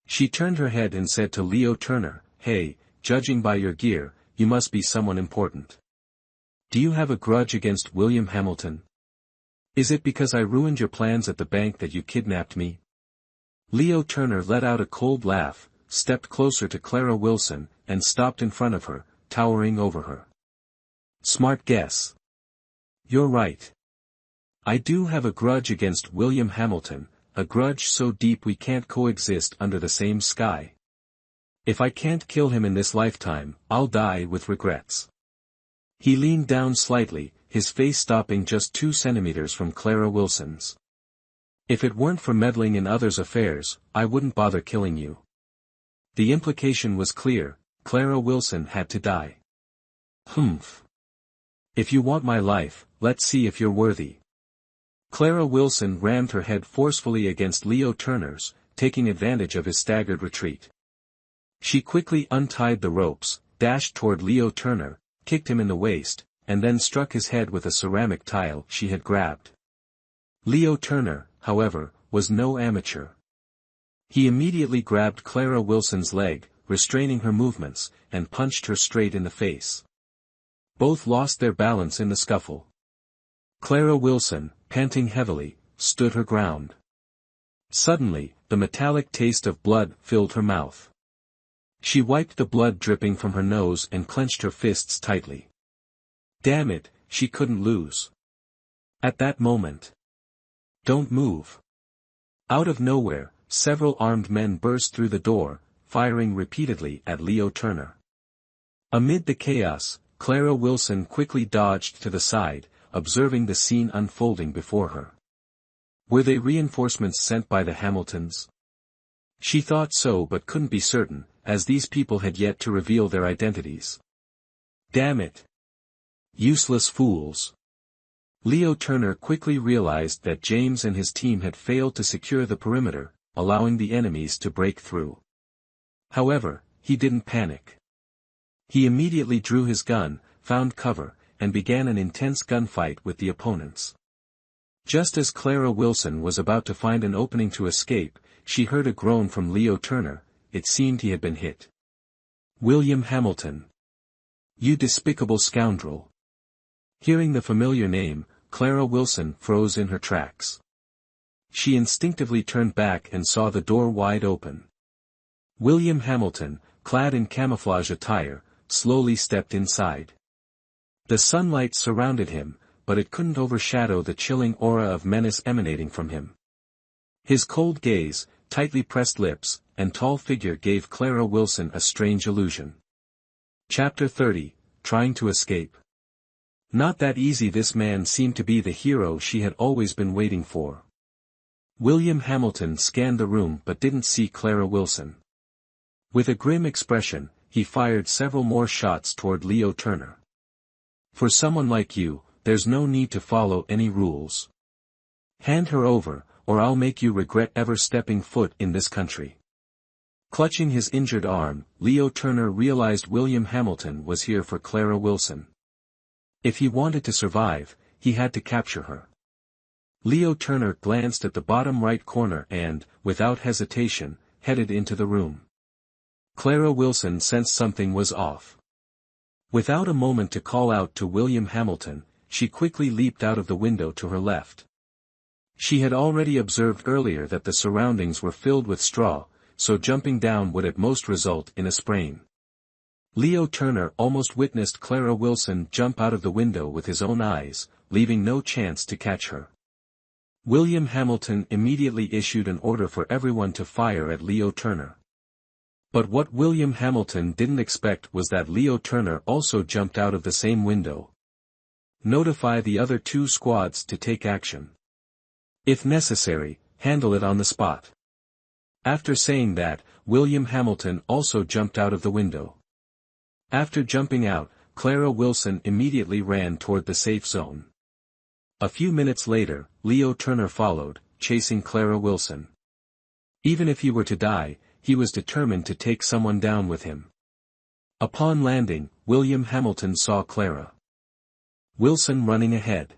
She turned her head and said to Leo Turner, "Hey, judging by your gear, you must be someone important. Do you have a grudge against William Hamilton? Is it because I ruined your plans at the bank that you kidnapped me?" Leo Turner let out a cold laugh, stepped closer to Clara Wilson, and stopped in front of her, towering over her. Smart guess. You're right. I do have a grudge against William Hamilton, a grudge so deep we can't coexist under the same sky. If I can't kill him in this lifetime, I'll die with regrets. He leaned down slightly, his face stopping just 2 centimeters from Clara Wilson's. If it weren't for meddling in others' affairs, I wouldn't bother killing you. The implication was clear, Clara Wilson had to die. Humph. If you want my life, let's see if you're worthy. Clara Wilson rammed her head forcefully against Leo Turner's, taking advantage of his staggered retreat. She quickly untied the ropes, dashed toward Leo Turner, kicked him in the waist, and then struck his head with a ceramic tile she had grabbed. Leo Turner, however, was no amateur. He immediately grabbed Clara Wilson's leg, restraining her movements, and punched her straight in the face. Both lost their balance in the scuffle. Clara Wilson, panting heavily, stood her ground. Suddenly, the metallic taste of blood filled her mouth. She wiped the blood dripping from her nose and clenched her fists tightly. Damn it, she couldn't lose. At that moment. Don't move. Out of nowhere, several armed men burst through the door, firing repeatedly at Leo Turner. Amid the chaos, Clara Wilson quickly dodged to the side, observing the scene unfolding before her. Were they reinforcements sent by the Hamiltons? She thought so but couldn't be certain, as these people had yet to reveal their identities. Damn it! Useless fools! Leo Turner quickly realized that James and his team had failed to secure the perimeter, allowing the enemies to break through. However, he didn't panic. He immediately drew his gun, found cover, and began an intense gunfight with the opponents. Just as Clara Wilson was about to find an opening to escape, she heard a groan from Leo Turner. It seemed he had been hit. William Hamilton. You despicable scoundrel. Hearing the familiar name, Clara Wilson froze in her tracks. She instinctively turned back and saw the door wide open. William Hamilton, clad in camouflage attire, slowly stepped inside. The sunlight surrounded him, but it couldn't overshadow the chilling aura of menace emanating from him. His cold gaze, tightly pressed lips, and tall figure gave Clara Wilson a strange illusion. Chapter 30, Trying to Escape. Not that easy. This man seemed to be the hero she had always been waiting for. William Hamilton scanned the room but didn't see Clara Wilson. With a grim expression, he fired several more shots toward Leo Turner. For someone like you, there's no need to follow any rules. Hand her over, or I'll make you regret ever stepping foot in this country. Clutching his injured arm, Leo Turner realized William Hamilton was here for Clara Wilson. If he wanted to survive, he had to capture her. Leo Turner glanced at the bottom right corner and, without hesitation, headed into the room. Clara Wilson sensed something was off. Without a moment to call out to William Hamilton, she quickly leaped out of the window to her left. She had already observed earlier that the surroundings were filled with straw, so jumping down would at most result in a sprain. Leo Turner almost witnessed Clara Wilson jump out of the window with his own eyes, leaving no chance to catch her. William Hamilton immediately issued an order for everyone to fire at Leo Turner. But what William Hamilton didn't expect was that Leo Turner also jumped out of the same window. Notify the other two squads to take action. If necessary, handle it on the spot. After saying that, William Hamilton also jumped out of the window. After jumping out, Clara Wilson immediately ran toward the safe zone. A few minutes later, Leo Turner followed, chasing Clara Wilson. Even if he were to die, he was determined to take someone down with him. Upon landing, William Hamilton saw Clara Wilson running ahead.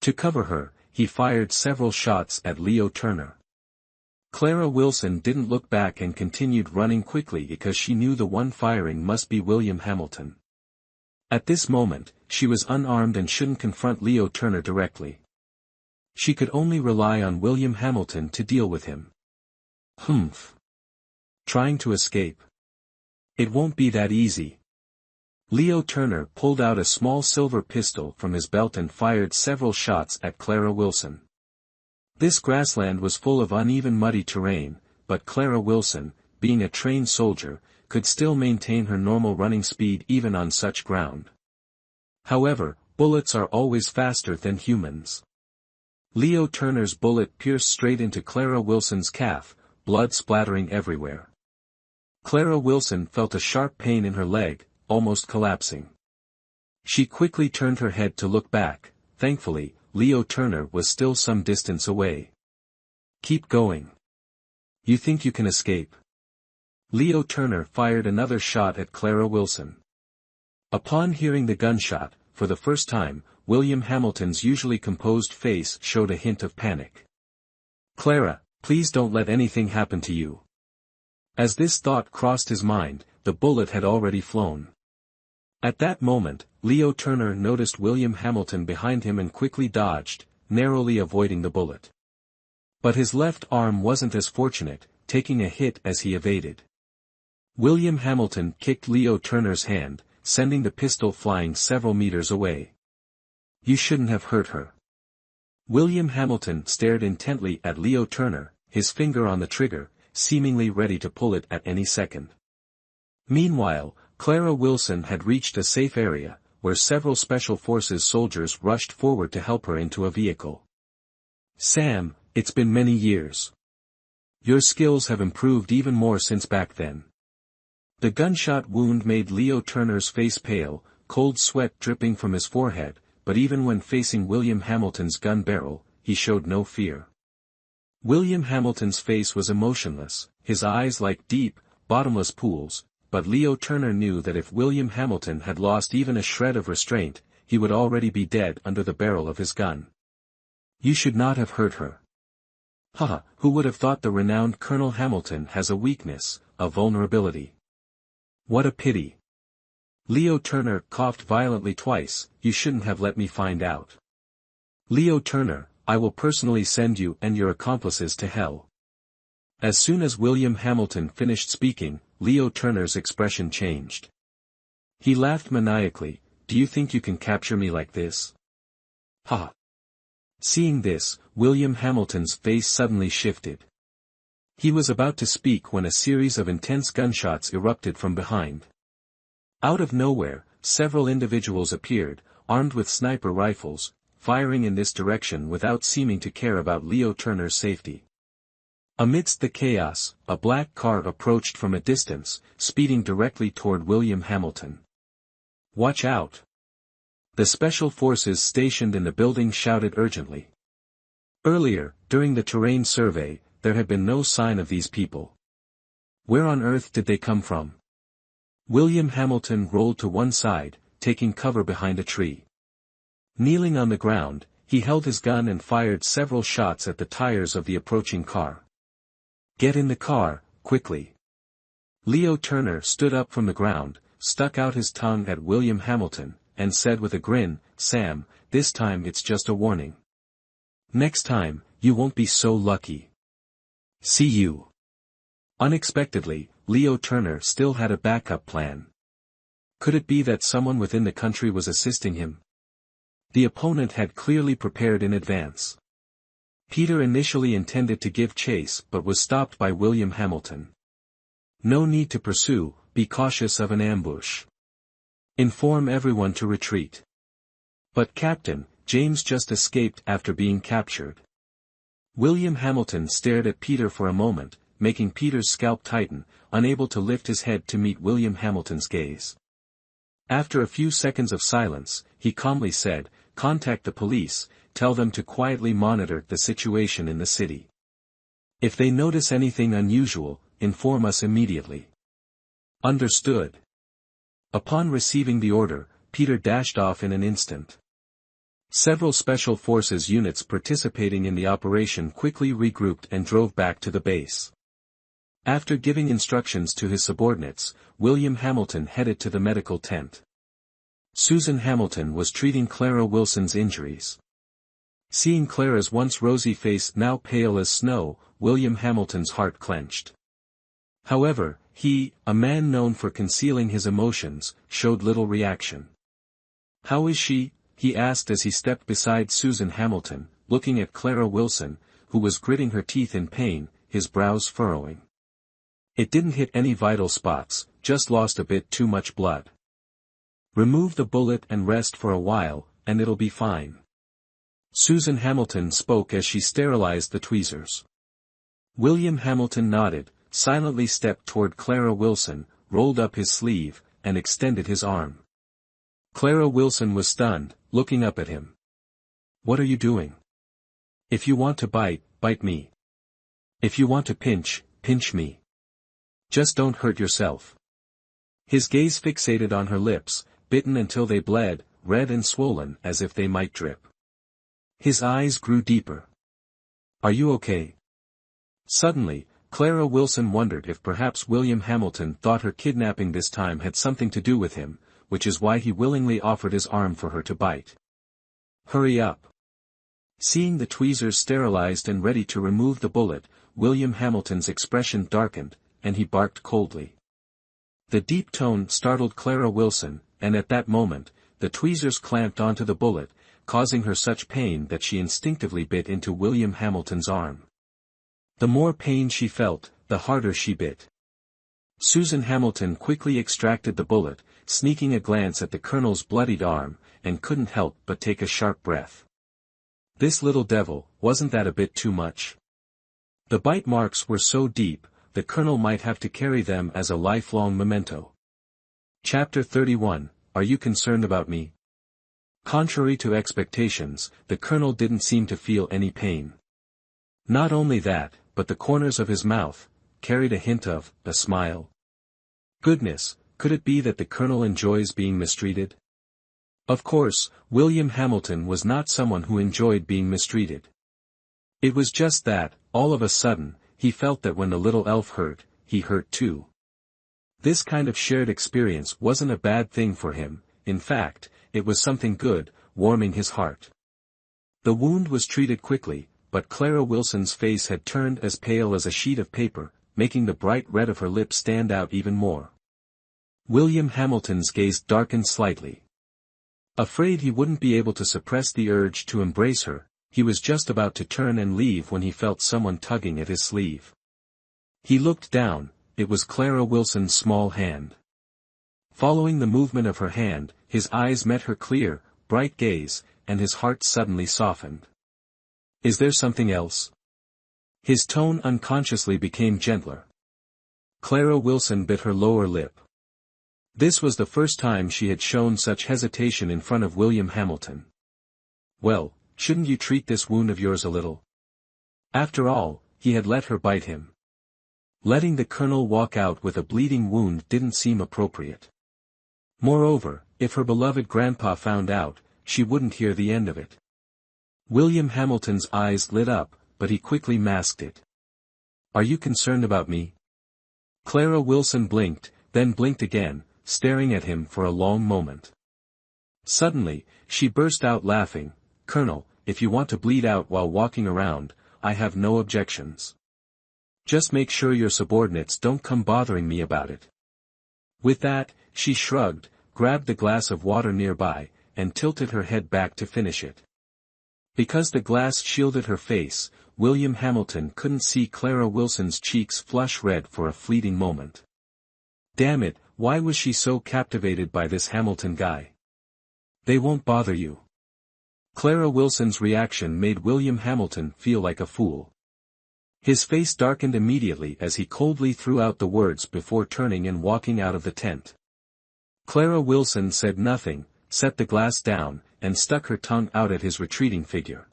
To cover her, he fired several shots at Leo Turner. Clara Wilson didn't look back and continued running quickly because she knew the one firing must be William Hamilton. At this moment, she was unarmed and shouldn't confront Leo Turner directly. She could only rely on William Hamilton to deal with him. Humph. Trying to escape. It won't be that easy. Leo Turner pulled out a small silver pistol from his belt and fired several shots at Clara Wilson. This grassland was full of uneven muddy terrain, but Clara Wilson, being a trained soldier, could still maintain her normal running speed even on such ground. However, bullets are always faster than humans. Leo Turner's bullet pierced straight into Clara Wilson's calf, blood splattering everywhere. Clara Wilson felt a sharp pain in her leg, almost collapsing. She quickly turned her head to look back. Thankfully, Leo Turner was still some distance away. Keep going. You think you can escape? Leo Turner fired another shot at Clara Wilson. Upon hearing the gunshot, for the first time, William Hamilton's usually composed face showed a hint of panic. Clara, Please don't let anything happen to you. As this thought crossed his mind, the bullet had already flown. At that moment, Leo Turner noticed William Hamilton behind him and quickly dodged, narrowly avoiding the bullet. But his left arm wasn't as fortunate, taking a hit as he evaded. William Hamilton kicked Leo Turner's hand, sending the pistol flying several meters away. You shouldn't have hurt her. William Hamilton stared intently at Leo Turner, his finger on the trigger, seemingly ready to pull it at any second. Meanwhile, Clara Wilson had reached a safe area, where several Special Forces soldiers rushed forward to help her into a vehicle. Sam, it's been many years. Your skills have improved even more since back then. The gunshot wound made Leo Turner's face pale, cold sweat dripping from his forehead, but even when facing William Hamilton's gun barrel, he showed no fear. William Hamilton's face was emotionless, his eyes like deep, bottomless pools, but Leo Turner knew that if William Hamilton had lost even a shred of restraint, he would already be dead under the barrel of his gun. You should not have hurt her. Haha, who would have thought the renowned Colonel Hamilton has a weakness, a vulnerability. What a pity. Leo Turner coughed violently twice. You shouldn't have let me find out. Leo Turner, I will personally send you and your accomplices to hell. As soon as William Hamilton finished speaking, Leo Turner's expression changed. He laughed maniacally. Do you think you can capture me like this? Ha! Seeing this, William Hamilton's face suddenly shifted. He was about to speak when a series of intense gunshots erupted from behind. Out of nowhere, several individuals appeared, armed with sniper rifles, firing in this direction without seeming to care about Leo Turner's safety. Amidst the chaos, a black car approached from a distance, speeding directly toward William Hamilton. Watch out! The special forces stationed in the building shouted urgently. Earlier, during the terrain survey, there had been no sign of these people. Where on earth did they come from? William Hamilton rolled to one side, taking cover behind a tree. Kneeling on the ground, he held his gun and fired several shots at the tires of the approaching car. Get in the car, quickly. Leo Turner stood up from the ground, stuck out his tongue at William Hamilton, and said with a grin, Sam, this time it's just a warning. Next time, you won't be so lucky. See you. Unexpectedly, Leo Turner still had a backup plan. Could it be that someone within the country was assisting him? The opponent had clearly prepared in advance. Peter initially intended to give chase but was stopped by William Hamilton. No need to pursue, be cautious of an ambush. Inform everyone to retreat. But Captain, James just escaped after being captured. William Hamilton stared at Peter for a moment, making Peter's scalp tighten, unable to lift his head to meet William Hamilton's gaze. After a few seconds of silence, he calmly said, Contact the police, tell them to quietly monitor the situation in the city. If they notice anything unusual, inform us immediately. Understood. Upon receiving the order, Peter dashed off in an instant. Several Special Forces units participating in the operation quickly regrouped and drove back to the base. After giving instructions to his subordinates, William Hamilton headed to the medical tent. Susan Hamilton was treating Clara Wilson's injuries. Seeing Clara's once rosy face now pale as snow, William Hamilton's heart clenched. However, he, a man known for concealing his emotions, showed little reaction. How is she? He asked as he stepped beside Susan Hamilton, looking at Clara Wilson, who was gritting her teeth in pain, his brows furrowing. It didn't hit any vital spots, just lost a bit too much blood. Remove the bullet and rest for a while, and it'll be fine. Susan Hamilton spoke as she sterilized the tweezers. William Hamilton nodded, silently stepped toward Clara Wilson, rolled up his sleeve, and extended his arm. Clara Wilson was stunned, looking up at him. What are you doing? If you want to bite, bite me. If you want to pinch, pinch me. Just don't hurt yourself. His gaze fixated on her lips, bitten until they bled, red and swollen as if they might drip. His eyes grew deeper. Are you okay? Suddenly, Clara Wilson wondered if perhaps William Hamilton thought her kidnapping this time had something to do with him, which is why he willingly offered his arm for her to bite. "Hurry up." Seeing the tweezers sterilized and ready to remove the bullet, William Hamilton's expression darkened, and he barked coldly. The deep tone startled Clara Wilson, and at that moment, the tweezers clamped onto the bullet, causing her such pain that she instinctively bit into William Hamilton's arm. The more pain she felt, the harder she bit. Susan Hamilton quickly extracted the bullet, sneaking a glance at the colonel's bloodied arm, and couldn't help but take a sharp breath. This little devil, wasn't that a bit too much? The bite marks were so deep, the colonel might have to carry them as a lifelong memento. Chapter 31, Are You Concerned About Me? Contrary to expectations, the colonel didn't seem to feel any pain. Not only that, but the corners of his mouth carried a hint of a smile. Goodness, could it be that the colonel enjoys being mistreated? Of course, William Hamilton was not someone who enjoyed being mistreated. It was just that, all of a sudden, he felt that when the little elf hurt, he hurt too. This kind of shared experience wasn't a bad thing for him, in fact, it was something good, warming his heart. The wound was treated quickly, but Clara Wilson's face had turned as pale as a sheet of paper, making the bright red of her lips stand out even more. William Hamilton's gaze darkened slightly. Afraid he wouldn't be able to suppress the urge to embrace her, he was just about to turn and leave when he felt someone tugging at his sleeve. He looked down, it was Clara Wilson's small hand. Following the movement of her hand, his eyes met her clear, bright gaze, and his heart suddenly softened. "Is there something else?" His tone unconsciously became gentler. Clara Wilson bit her lower lip. This was the first time she had shown such hesitation in front of William Hamilton. "Well, shouldn't you treat this wound of yours a little?" After all, he had let her bite him. Letting the colonel walk out with a bleeding wound didn't seem appropriate. Moreover, if her beloved grandpa found out, she wouldn't hear the end of it. William Hamilton's eyes lit up, but he quickly masked it. "Are you concerned about me?" Clara Wilson blinked, then blinked again, staring at him for a long moment. Suddenly, she burst out laughing. "Colonel, if you want to bleed out while walking around, I have no objections. Just make sure your subordinates don't come bothering me about it." With that, she shrugged, grabbed the glass of water nearby, and tilted her head back to finish it. Because the glass shielded her face, William Hamilton couldn't see Clara Wilson's cheeks flush red for a fleeting moment. Damn it, why was she so captivated by this Hamilton guy? "They won't bother you." Clara Wilson's reaction made William Hamilton feel like a fool. His face darkened immediately as he coldly threw out the words before turning and walking out of the tent. Clara Wilson said nothing, set the glass down, and stuck her tongue out at his retreating figure.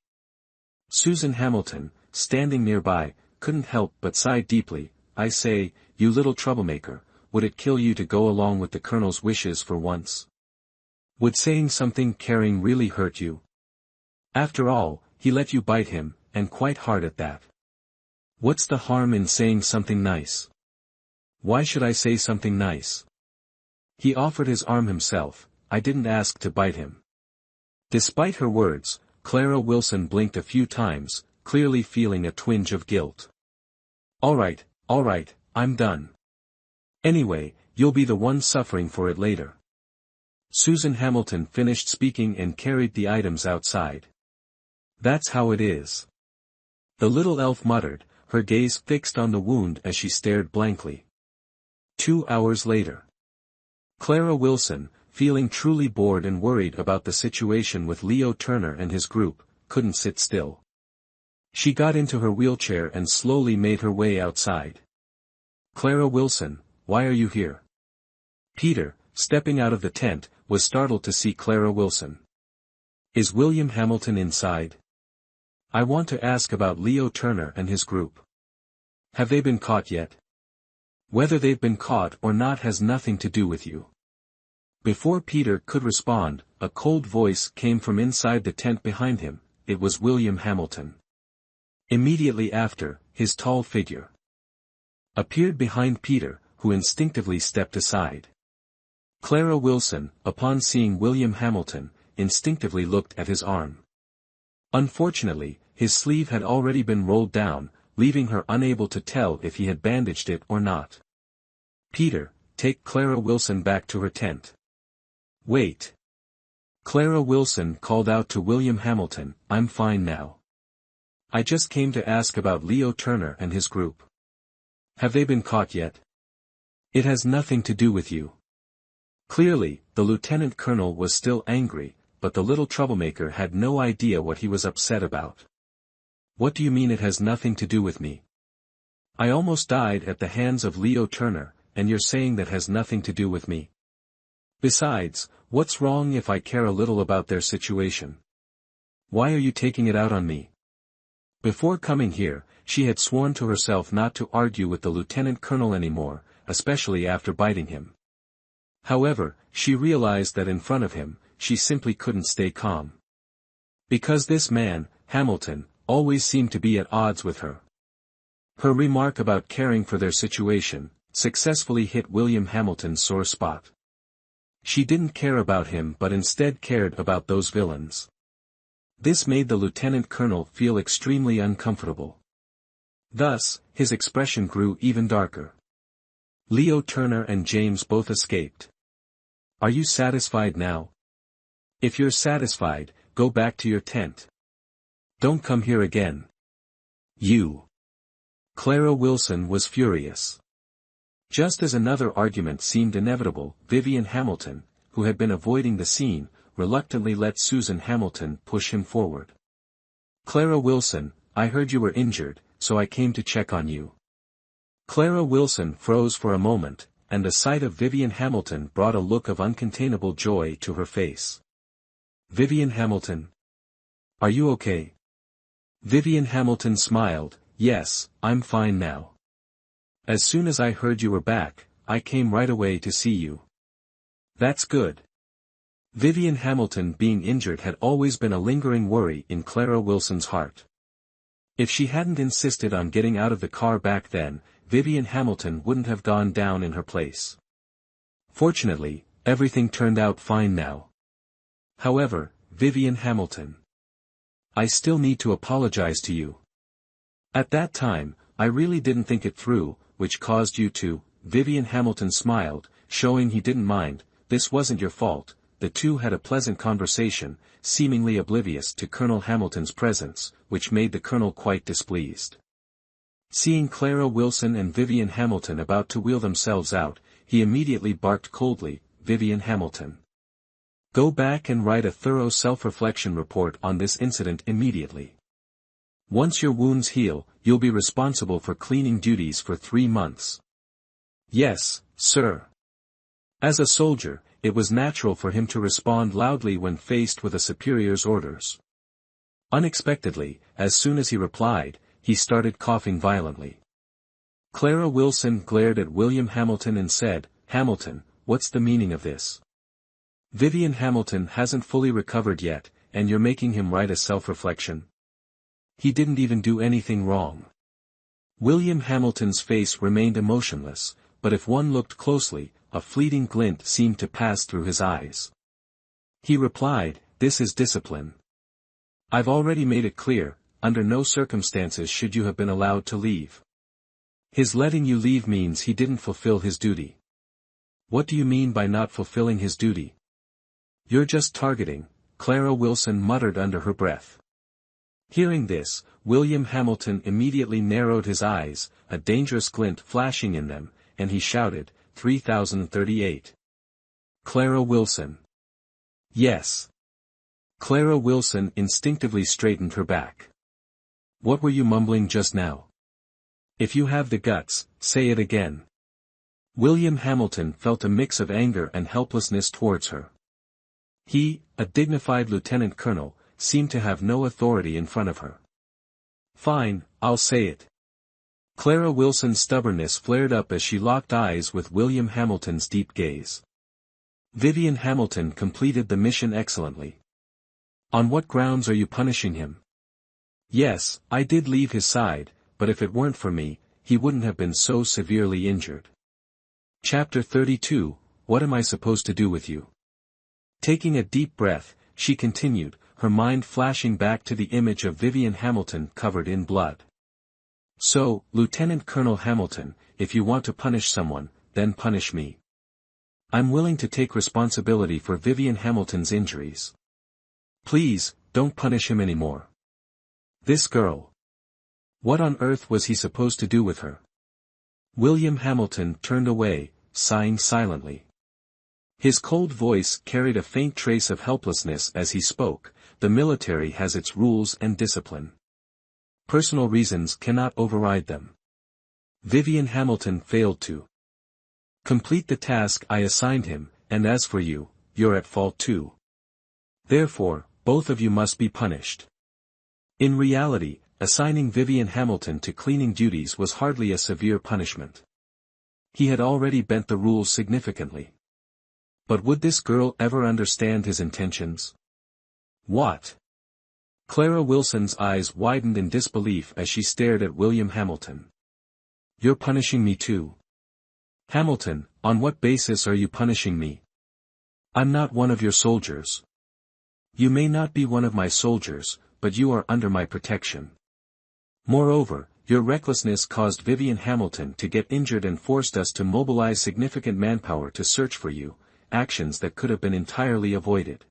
Susan Hamilton, standing nearby, couldn't help but sigh deeply. "I say, you little troublemaker, would it kill you to go along with the colonel's wishes for once? Would saying something caring really hurt you? After all, he let you bite him, and quite hard at that. What's the harm in saying something nice?" "Why should I say something nice? He offered his arm himself, I didn't ask to bite him." Despite her words, Clara Wilson blinked a few times, clearly feeling a twinge of guilt. All right, I'm done. Anyway, you'll be the one suffering for it later." Susan Hamilton finished speaking and carried the items outside. "That's how it is." The little elf muttered, her gaze fixed on the wound as she stared blankly. 2 hours later. Clara Wilson, feeling truly bored and worried about the situation with Leo Turner and his group, couldn't sit still. She got into her wheelchair and slowly made her way outside. "Clara Wilson, why are you here?" Peter, stepping out of the tent, was startled to see Clara Wilson. "Is William Hamilton inside? I want to ask about Leo Turner and his group. Have they been caught yet?" "Whether they've been caught or not has nothing to do with you." Before Peter could respond, a cold voice came from inside the tent behind him. It was William Hamilton. Immediately after, his tall figure appeared behind Peter, who instinctively stepped aside. Clara Wilson, upon seeing William Hamilton, instinctively looked at his arm. Unfortunately, his sleeve had already been rolled down, leaving her unable to tell if he had bandaged it or not. "Peter, take Clara Wilson back to her tent." "Wait." Clara Wilson called out to William Hamilton, "I'm fine now. I just came to ask about Leo Turner and his group. Have they been caught yet?" "It has nothing to do with you." Clearly, the lieutenant colonel was still angry, but the little troublemaker had no idea what he was upset about. "What do you mean it has nothing to do with me? I almost died at the hands of Leo Turner, and you're saying that has nothing to do with me? Besides, what's wrong if I care a little about their situation? Why are you taking it out on me?" Before coming here, she had sworn to herself not to argue with the lieutenant colonel anymore, especially after biting him. However, she realized that in front of him, she simply couldn't stay calm. Because this man, Hamilton, always seemed to be at odds with her. Her remark about caring for their situation successfully hit William Hamilton's sore spot. She didn't care about him but instead cared about those villains. This made the lieutenant colonel feel extremely uncomfortable. Thus, his expression grew even darker. Leo Turner and James both escaped. Are you satisfied now? If you're satisfied, go back to your tent. Don't come here again. You. Clara Wilson was furious. Just as another argument seemed inevitable, Vivian Hamilton, who had been avoiding the scene, reluctantly let Susan Hamilton push him forward. Clara Wilson, I heard you were injured, so I came to check on you. Clara Wilson froze for a moment, and the sight of Vivian Hamilton brought a look of uncontainable joy to her face. Vivian Hamilton? Are you okay? Vivian Hamilton smiled, yes, I'm fine now. As soon as I heard you were back, I came right away to see you. That's good. Vivian Hamilton being injured had always been a lingering worry in Clara Wilson's heart. If she hadn't insisted on getting out of the car back then, Vivian Hamilton wouldn't have gone down in her place. Fortunately, everything turned out fine now. However, Vivian Hamilton, I still need to apologize to you. At that time, I really didn't think it through, which caused you to. Vivian Hamilton smiled, showing he didn't mind. This wasn't your fault. The two had a pleasant conversation, seemingly oblivious to Colonel Hamilton's presence, which made the colonel quite displeased. Seeing Clara Wilson and Vivian Hamilton about to wheel themselves out, he immediately barked coldly, Vivian Hamilton. Go back and write a thorough self-reflection report on this incident immediately. Once your wounds heal, you'll be responsible for cleaning duties for 3 months. Yes, sir. As a soldier, it was natural for him to respond loudly when faced with a superior's orders. Unexpectedly, as soon as he replied, he started coughing violently. Clara Wilson glared at William Hamilton and said, Hamilton, what's the meaning of this? Vivian Hamilton hasn't fully recovered yet, and you're making him write a self-reflection? He didn't even do anything wrong. William Hamilton's face remained emotionless, but if one looked closely, a fleeting glint seemed to pass through his eyes. He replied, this is discipline. I've already made it clear, under no circumstances should you have been allowed to leave. His letting you leave means he didn't fulfill his duty. What do you mean by not fulfilling his duty? You're just targeting, Clara Wilson muttered under her breath. Hearing this, William Hamilton immediately narrowed his eyes, a dangerous glint flashing in them, and he shouted, 3038. Clara Wilson. Yes. Clara Wilson instinctively straightened her back. What were you mumbling just now? If you have the guts, say it again. William Hamilton felt a mix of anger and helplessness towards her. He, a dignified lieutenant colonel, seemed to have no authority in front of her. Fine, I'll say it. Clara Wilson's stubbornness flared up as she locked eyes with William Hamilton's deep gaze. Vivian Hamilton completed the mission excellently. On what grounds are you punishing him? Yes, I did leave his side, but if it weren't for me, he wouldn't have been so severely injured. Chapter 32, What am I supposed to do with you? Taking a deep breath, she continued, her mind flashing back to the image of Vivian Hamilton covered in blood. So, Lieutenant Colonel Hamilton, if you want to punish someone, then punish me. I'm willing to take responsibility for Vivian Hamilton's injuries. Please, don't punish him anymore. This girl. What on earth was he supposed to do with her? William Hamilton turned away, sighing silently. His cold voice carried a faint trace of helplessness as he spoke. The military has its rules and discipline. Personal reasons cannot override them. Vivian Hamilton failed to complete the task I assigned him, and as for you, you're at fault too. Therefore, both of you must be punished. In reality, assigning Vivian Hamilton to cleaning duties was hardly a severe punishment. He had already bent the rules significantly. But would this girl ever understand his intentions? What? Clara Wilson's eyes widened in disbelief as she stared at William Hamilton. You're punishing me too? Hamilton, on what basis are you punishing me? I'm not one of your soldiers. You may not be one of my soldiers, but you are under my protection. Moreover, your recklessness caused Vivian Hamilton to get injured and forced us to mobilize significant manpower to search for you, actions that could have been entirely avoided.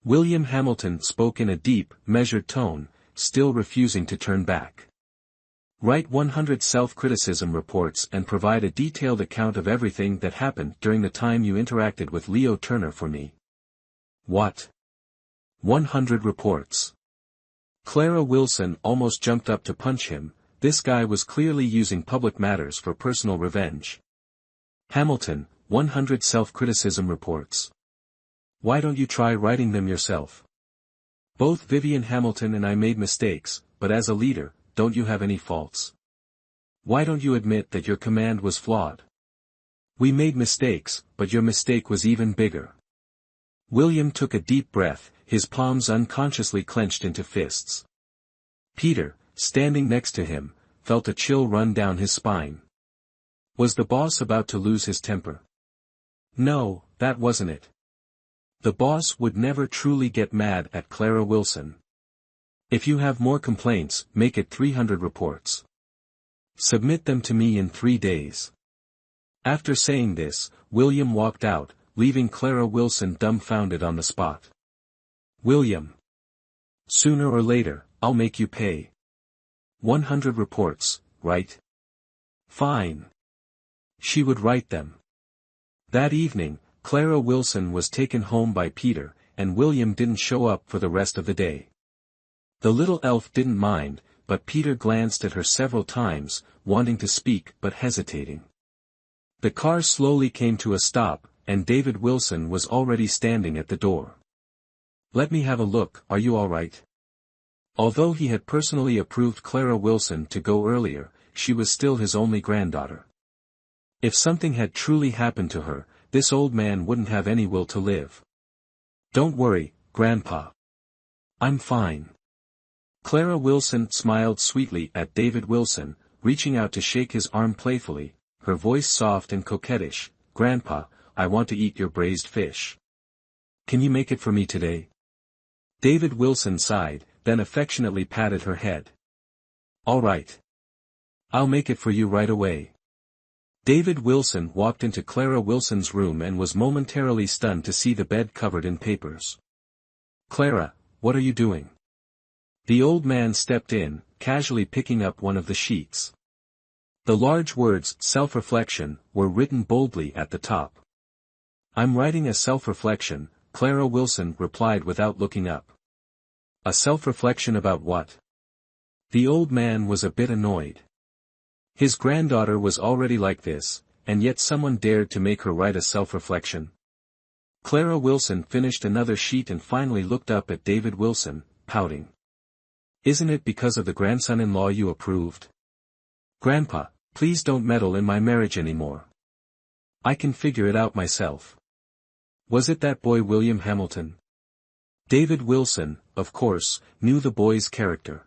William Hamilton spoke in a deep, measured tone, still refusing to turn back. Write 100 self-criticism reports and provide a detailed account of everything that happened during the time you interacted with Leo Turner for me. What? 100 reports. Clara Wilson almost jumped up to punch him. This guy was clearly using public matters for personal revenge. Hamilton, 100 self-criticism reports. Why don't you try writing them yourself? Both Vivian Hamilton and I made mistakes, but as a leader, don't you have any faults? Why don't you admit that your command was flawed? We made mistakes, but your mistake was even bigger. William took a deep breath, his palms unconsciously clenched into fists. Peter, standing next to him, felt a chill run down his spine. Was the boss about to lose his temper? No, that wasn't it. The boss would never truly get mad at Clara Wilson. If you have more complaints, make it 300 reports. Submit them to me in 3 days. After saying this, William walked out, leaving Clara Wilson dumbfounded on the spot. William. Sooner or later, I'll make you pay. 100 reports, right? Fine. She would write them. That evening, Clara Wilson was taken home by Peter, and William didn't show up for the rest of the day. The little elf didn't mind, but Peter glanced at her several times, wanting to speak but hesitating. The car slowly came to a stop, and David Wilson was already standing at the door. Let me have a look, are you all right? Although he had personally approved Clara Wilson to go earlier, she was still his only granddaughter. If something had truly happened to her, this old man wouldn't have any will to live. Don't worry, Grandpa. I'm fine. Clara Wilson smiled sweetly at David Wilson, reaching out to shake his arm playfully, her voice soft and coquettish. Grandpa, I want to eat your braised fish. Can you make it for me today? David Wilson sighed, then affectionately patted her head. All right. I'll make it for you right away. David Wilson walked into Clara Wilson's room and was momentarily stunned to see the bed covered in papers. Clara, what are you doing? The old man stepped in, casually picking up one of the sheets. The large words, self-reflection, were written boldly at the top. I'm writing a self-reflection, Clara Wilson replied without looking up. A self-reflection about what? The old man was a bit annoyed. His granddaughter was already like this, and yet someone dared to make her write a self-reflection. Clara Wilson finished another sheet and finally looked up at David Wilson, pouting. Isn't it because of the grandson-in-law you approved? Grandpa, please don't meddle in my marriage anymore. I can figure it out myself. Was it that boy William Hamilton? David Wilson, of course, knew the boy's character.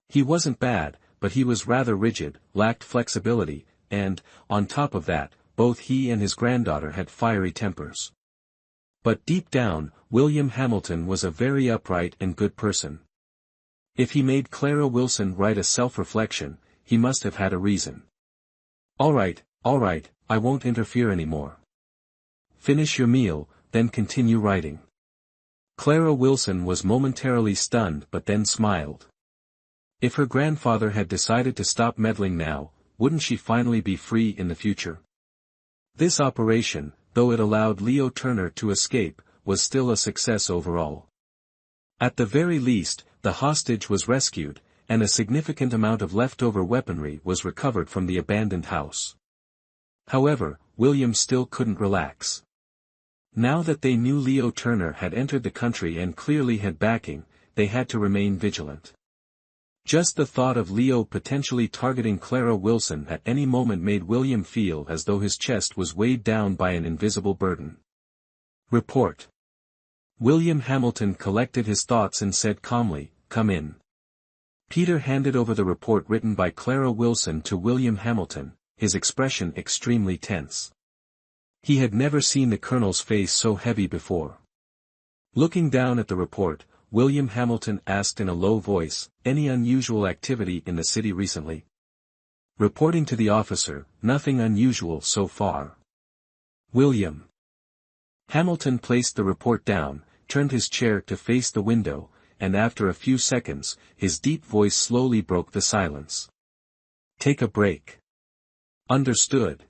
He wasn't bad, but he was rather rigid, lacked flexibility, and, on top of that, both he and his granddaughter had fiery tempers. But deep down, William Hamilton was a very upright and good person. If he made Clara Wilson write a self-reflection, he must have had a reason. All right, I won't interfere anymore. Finish your meal, then continue writing. Clara Wilson was momentarily stunned but then smiled. If her grandfather had decided to stop meddling now, wouldn't she finally be free in the future? This operation, though it allowed Leo Turner to escape, was still a success overall. At the very least, the hostage was rescued, and a significant amount of leftover weaponry was recovered from the abandoned house. However, William still couldn't relax. Now that they knew Leo Turner had entered the country and clearly had backing, they had to remain vigilant. Just the thought of Leo potentially targeting Clara Wilson at any moment made William feel as though his chest was weighed down by an invisible burden. Report. William Hamilton collected his thoughts and said calmly, "Come in." Peter handed over the report written by Clara Wilson to William Hamilton, his expression extremely tense. He had never seen the colonel's face so heavy before. Looking down at the report, William Hamilton asked in a low voice, "Any unusual activity in the city recently?" Reporting to the officer, "Nothing unusual so far." William Hamilton placed the report down, turned his chair to face the window, and after a few seconds, his deep voice slowly broke the silence. "Take a break." "Understood."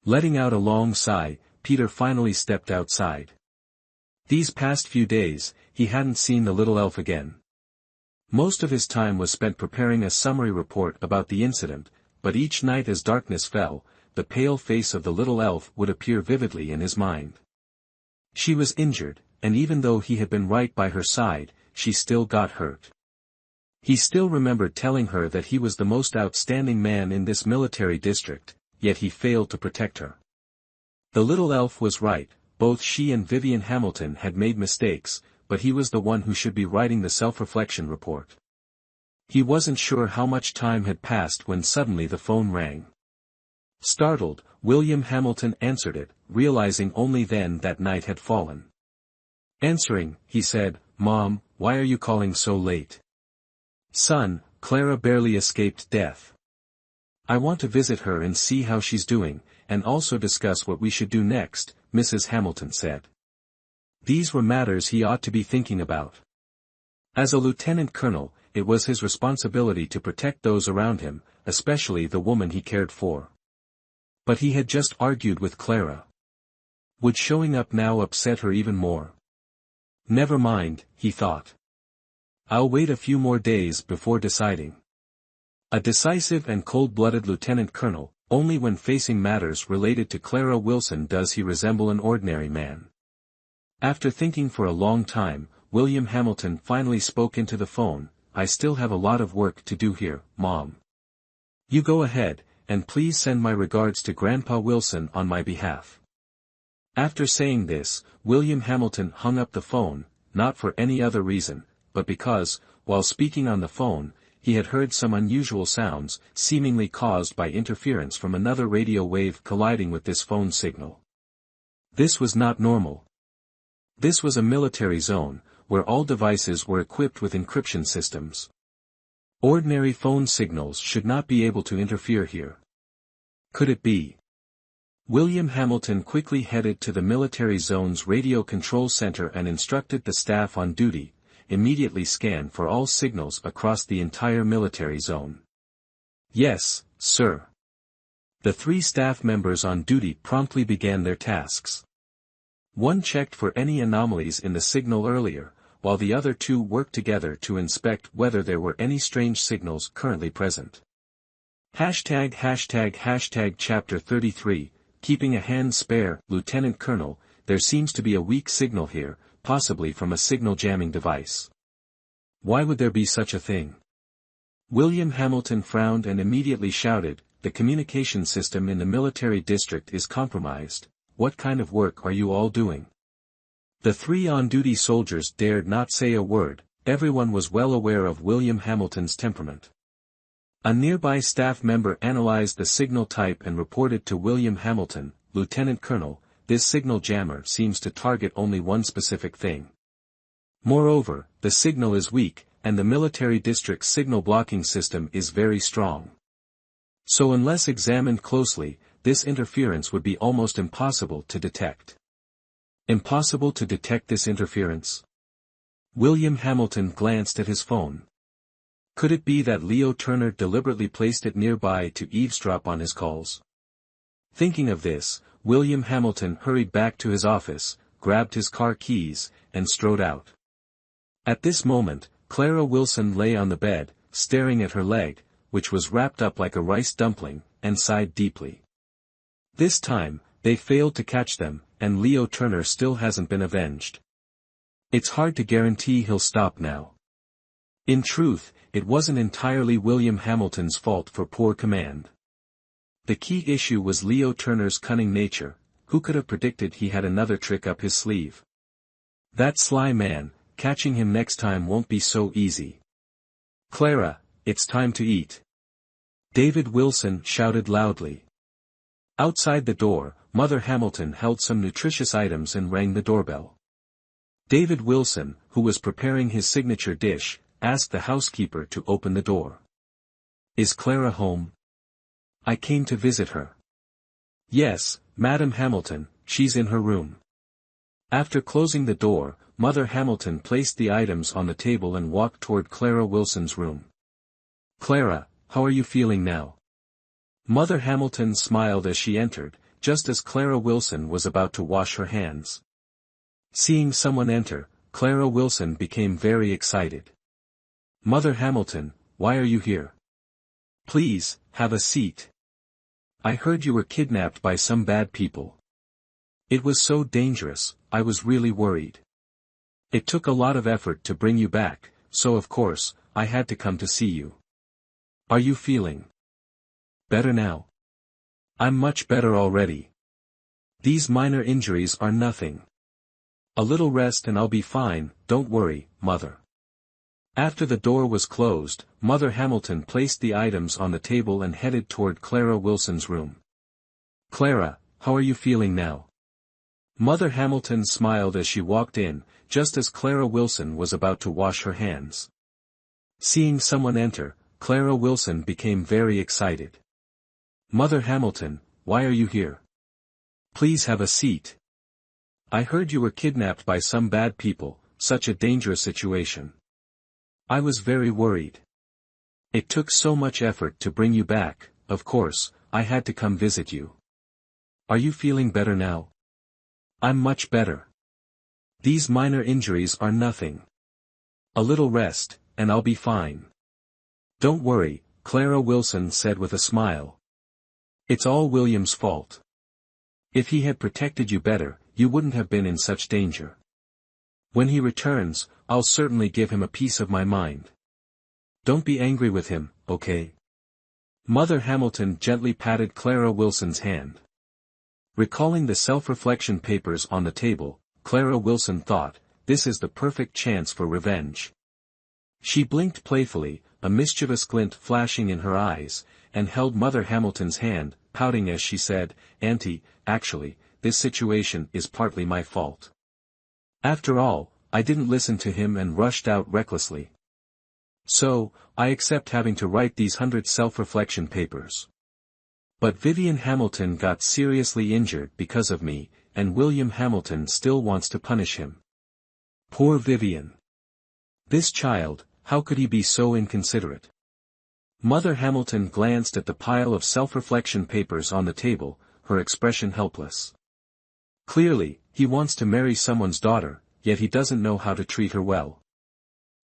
Letting out a long sigh, Peter finally stepped outside. These past few days, he hadn't seen the little elf again. Most of his time was spent preparing a summary report about the incident, but each night as darkness fell, the pale face of the little elf would appear vividly in his mind. She was injured, and even though he had been right by her side, she still got hurt. He still remembered telling her that he was the most outstanding man in this military district, yet he failed to protect her. The little elf was right, both she and Vivian Hamilton had made mistakes, but he was the one who should be writing the self-reflection report. He wasn't sure how much time had passed when suddenly the phone rang. Startled, William Hamilton answered it, realizing only then that night had fallen. Answering, he said, "Mom, why are you calling so late?" "Son, Clara barely escaped death. I want to visit her and see how she's doing, and also discuss what we should do next," Mrs. Hamilton said. These were matters he ought to be thinking about. As a lieutenant colonel, it was his responsibility to protect those around him, especially the woman he cared for. But he had just argued with Clara. Would showing up now upset her even more? Never mind, he thought. I'll wait a few more days before deciding. A decisive and cold-blooded lieutenant colonel, only when facing matters related to Clara Wilson does he resemble an ordinary man. After thinking for a long time, William Hamilton finally spoke into the phone, "I still have a lot of work to do here, Mom. You go ahead, and please send my regards to Grandpa Wilson on my behalf." After saying this, William Hamilton hung up the phone, not for any other reason, but because, while speaking on the phone, he had heard some unusual sounds, seemingly caused by interference from another radio wave colliding with this phone signal. This was not normal. This was a military zone, where all devices were equipped with encryption systems. Ordinary phone signals should not be able to interfere here. Could it be? William Hamilton quickly headed to the military zone's radio control center and instructed the staff on duty, immediately scan for all signals across the entire military zone. "Yes, sir." The 3 staff members on duty promptly began their tasks. One checked for any anomalies in the signal earlier, while the other 2 worked together to inspect whether there were any strange signals currently present. ### Chapter 33, Keeping a Hand Spare, Lieutenant Colonel, there seems to be a weak signal here, possibly from a signal jamming device. Why would there be such a thing? William Hamilton frowned and immediately shouted, "The communication system in the military district is compromised. What kind of work are you all doing?" The 3 on-duty soldiers dared not say a word, Everyone was well aware of William Hamilton's temperament. A nearby staff member analyzed the signal type and reported to William Hamilton, "Lieutenant Colonel, this signal jammer seems to target only one specific thing. Moreover, the signal is weak, and the military district's signal blocking system is very strong. So unless examined closely, this interference would be almost impossible to detect." Impossible to detect this interference? William Hamilton glanced at his phone. Could it be that Leo Turner deliberately placed it nearby to eavesdrop on his calls? Thinking of this, William Hamilton hurried back to his office, grabbed his car keys, and strode out. At this moment, Clara Wilson lay on the bed, staring at her leg, which was wrapped up like a rice dumpling, and sighed deeply. This time, they failed to catch them, and Leo Turner still hasn't been avenged. It's hard to guarantee he'll stop now. In truth, it wasn't entirely William Hamilton's fault for poor command. The key issue was Leo Turner's cunning nature. Who could have predicted he had another trick up his sleeve? That sly man, catching him next time won't be so easy. "Clara, it's time to eat," David Wilson shouted loudly. Outside the door, Mother Hamilton held some nutritious items and rang the doorbell. David Wilson, who was preparing his signature dish, asked the housekeeper to open the door. "Is Clara home? I came to visit her." "Yes, Madam Hamilton, she's in her room." After closing the door, Mother Hamilton placed the items on the table and walked toward Clara Wilson's room. "Clara, how are you feeling now?" Mother Hamilton smiled as she entered, just as Clara Wilson was about to wash her hands. Seeing someone enter, Clara Wilson became very excited. "Mother Hamilton, why are you here? Please, have a seat. I heard you were kidnapped by some bad people. It was so dangerous, I was really worried. It took a lot of effort to bring you back, so of course, I had to come to see you. Are you feeling better now?" "I'm much better already. These minor injuries are nothing. A little rest and I'll be fine, don't worry, Mother." After the door was closed, Mother Hamilton placed the items on the table and headed toward Clara Wilson's room. "Clara, how are you feeling now?" Mother Hamilton smiled as she walked in, just as Clara Wilson was about to wash her hands. Seeing someone enter, Clara Wilson became very excited. "Mother Hamilton, why are you here? Please have a seat. I heard you were kidnapped by some bad people, such a dangerous situation. I was very worried. It took so much effort to bring you back, of course, I had to come visit you. Are you feeling better now?" "I'm much better. These minor injuries are nothing. A little rest, and I'll be fine. Don't worry," Clara Wilson said with a smile. "It's all William's fault. If he had protected you better, you wouldn't have been in such danger. When he returns, I'll certainly give him a piece of my mind. Don't be angry with him, okay?" Mother Hamilton gently patted Clara Wilson's hand. Recalling the self-reflection papers on the table, Clara Wilson thought, this is the perfect chance for revenge. She blinked playfully, a mischievous glint flashing in her eyes, and held Mother Hamilton's hand, pouting as she said, "Auntie, actually, this situation is partly my fault. After all, I didn't listen to him and rushed out recklessly. So, I accept having to write these 100 self-reflection papers. But Vivian Hamilton got seriously injured because of me, and William Hamilton still wants to punish him. Poor Vivian. This child, how could he be so inconsiderate?" Mother Hamilton glanced at the pile of self-reflection papers on the table, her expression helpless. Clearly, he wants to marry someone's daughter, yet he doesn't know how to treat her well.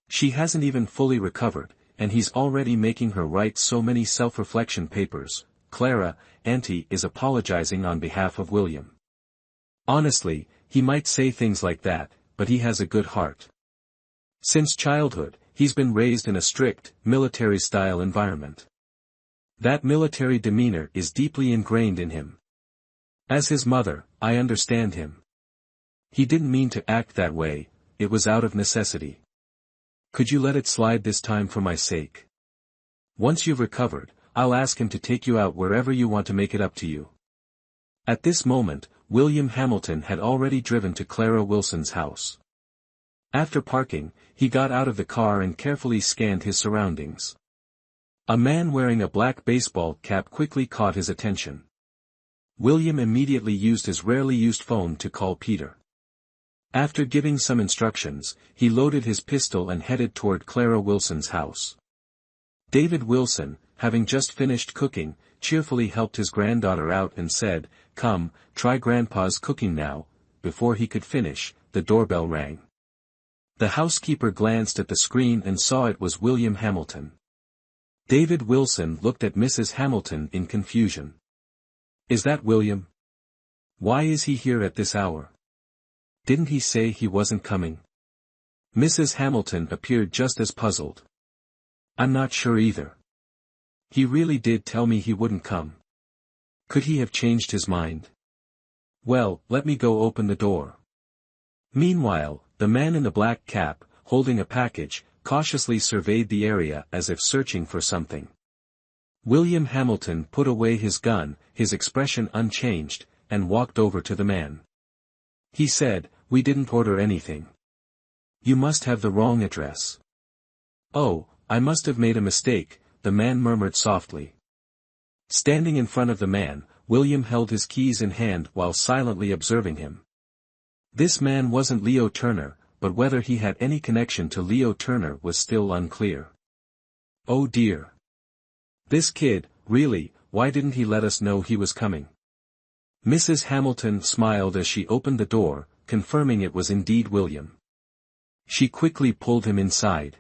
She hasn't even fully recovered, and he's already making her write so many self-reflection papers. "Clara, Auntie is apologizing on behalf of William. Honestly, he might say things like that, but he has a good heart. Since childhood, he's been raised in a strict, military-style environment. That military demeanor is deeply ingrained in him. As his mother, I understand him. He didn't mean to act that way, it was out of necessity. Could you let it slide this time for my sake? Once you've recovered, I'll ask him to take you out wherever you want to make it up to you. At this moment, William Hamilton had already driven to Clara Wilson's house. After parking, he got out of the car and carefully scanned his surroundings. A man wearing a black baseball cap quickly caught his attention. William immediately used his rarely used phone to call Peter. After giving some instructions, he loaded his pistol and headed toward Clara Wilson's house. David Wilson, having just finished cooking, cheerfully helped his granddaughter out and said, "Come, try Grandpa's cooking now." Before he could finish, the doorbell rang. The housekeeper glanced at the screen and saw it was William Hamilton. David Wilson looked at Mrs. Hamilton in confusion. "Is that William? Why is he here at this hour? Didn't he say he wasn't coming?" Mrs. Hamilton appeared just as puzzled. "I'm not sure either. He really did tell me he wouldn't come. Could he have changed his mind? Well, let me go open the door." Meanwhile, the man in the black cap, holding a package, cautiously surveyed the area as if searching for something. William Hamilton put away his gun, his expression unchanged, and walked over to the man. He said, "We didn't order anything. You must have the wrong address." "Oh, I must have made a mistake," the man murmured softly. Standing in front of the man, William held his keys in hand while silently observing him. This man wasn't Leo Turner, but whether he had any connection to Leo Turner was still unclear. Oh dear. This kid, really, why didn't he let us know he was coming? Mrs. Hamilton smiled as she opened the door, confirming it was indeed William. She quickly pulled him inside.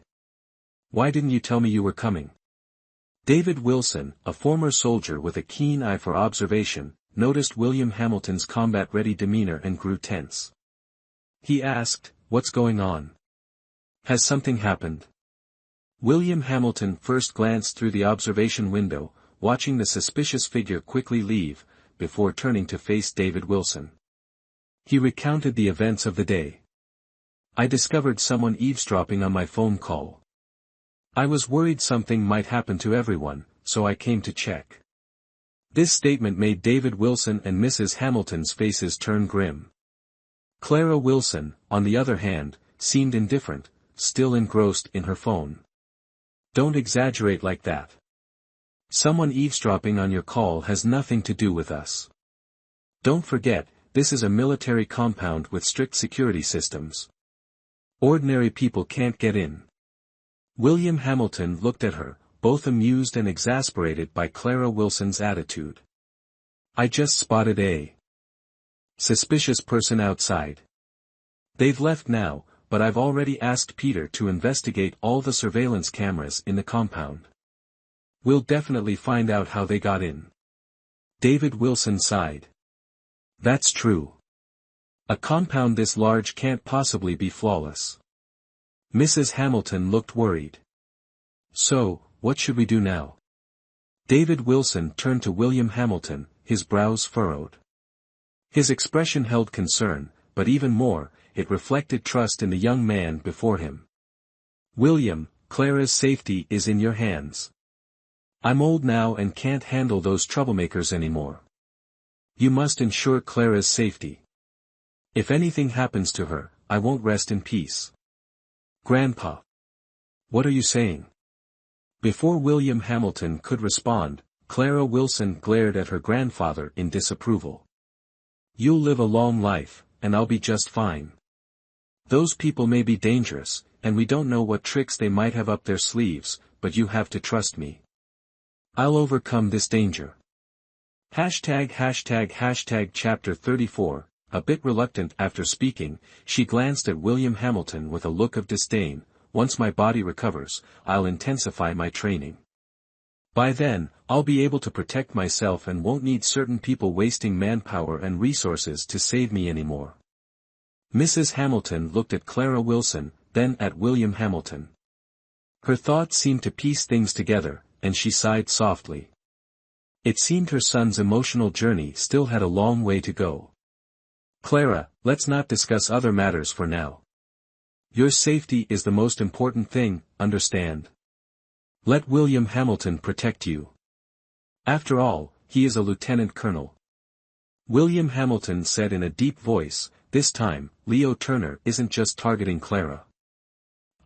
"Why didn't you tell me you were coming?" David Wilson, a former soldier with a keen eye for observation, noticed William Hamilton's combat-ready demeanor and grew tense. He asked, "What's going on? Has something happened?" William Hamilton first glanced through the observation window, watching the suspicious figure quickly leave, before turning to face David Wilson. He recounted the events of the day. "I discovered someone eavesdropping on my phone call. I was worried something might happen to everyone, so I came to check." This statement made David Wilson and Mrs. Hamilton's faces turn grim. Clara Wilson, on the other hand, seemed indifferent, still engrossed in her phone. "Don't exaggerate like that. Someone eavesdropping on your call has nothing to do with us. Don't forget, this is a military compound with strict security systems. Ordinary people can't get in." William Hamilton looked at her, both amused and exasperated by Clara Wilson's attitude. "I just spotted a suspicious person outside. They've left now, but I've already asked Peter to investigate all the surveillance cameras in the compound. We'll definitely find out how they got in." David Wilson sighed. "That's true. A compound this large can't possibly be flawless." Mrs. Hamilton looked worried. "So, what should we do now?" David Wilson turned to William Hamilton, his brows furrowed. His expression held concern, but even more, it reflected trust in the young man before him. "William, Clara's safety is in your hands. I'm old now and can't handle those troublemakers anymore. You must ensure Clara's safety. If anything happens to her, I won't rest in peace." "Grandpa. What are you saying?" Before William Hamilton could respond, Clara Wilson glared at her grandfather in disapproval. "You'll live a long life, and I'll be just fine. Those people may be dangerous, and we don't know what tricks they might have up their sleeves, but you have to trust me. I'll overcome this danger." Chapter 34. A bit reluctant after speaking, she glanced at William Hamilton with a look of disdain. "Once my body recovers, I'll intensify my training. By then, I'll be able to protect myself and won't need certain people wasting manpower and resources to save me anymore." Mrs. Hamilton looked at Clara Wilson, then at William Hamilton. Her thoughts seemed to piece things together, and she sighed softly. It seemed her son's emotional journey still had a long way to go. "Clara, let's not discuss other matters for now. Your safety is the most important thing, understand? Let William Hamilton protect you. After all, he is a lieutenant colonel. William Hamilton said in a deep voice, this time, Leo Turner isn't just targeting Clara.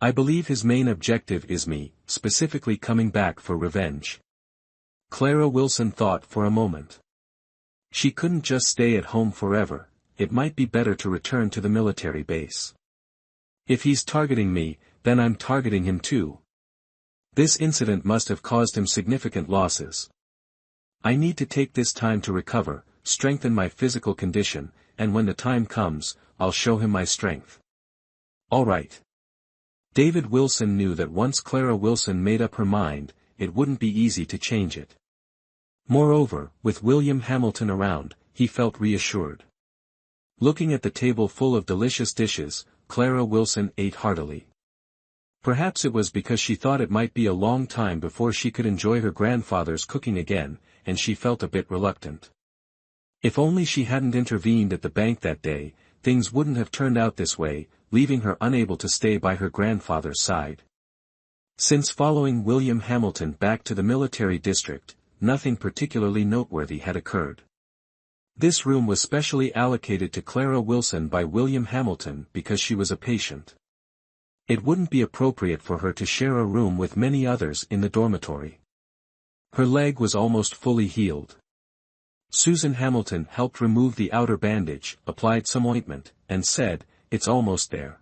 I believe his main objective is me, specifically coming back for revenge. Clara Wilson thought for a moment. She couldn't just stay at home forever, it might be better to return to the military base. If he's targeting me, then I'm targeting him too. This incident must have caused him significant losses. I need to take this time to recover, strengthen my physical condition, and when the time comes, I'll show him my strength. All right. David Wilson knew that once Clara Wilson made up her mind, it wouldn't be easy to change it. Moreover, with William Hamilton around, he felt reassured. Looking at the table full of delicious dishes, Clara Wilson ate heartily. Perhaps it was because she thought it might be a long time before she could enjoy her grandfather's cooking again, and she felt a bit reluctant. If only she hadn't intervened at the bank that day, things wouldn't have turned out this way, leaving her unable to stay by her grandfather's side. Since following William Hamilton back to the military district, nothing particularly noteworthy had occurred. This room was specially allocated to Clara Wilson by William Hamilton because she was a patient. It wouldn't be appropriate for her to share a room with many others in the dormitory. Her leg was almost fully healed. Susan Hamilton helped remove the outer bandage, applied some ointment, and said, "It's almost there.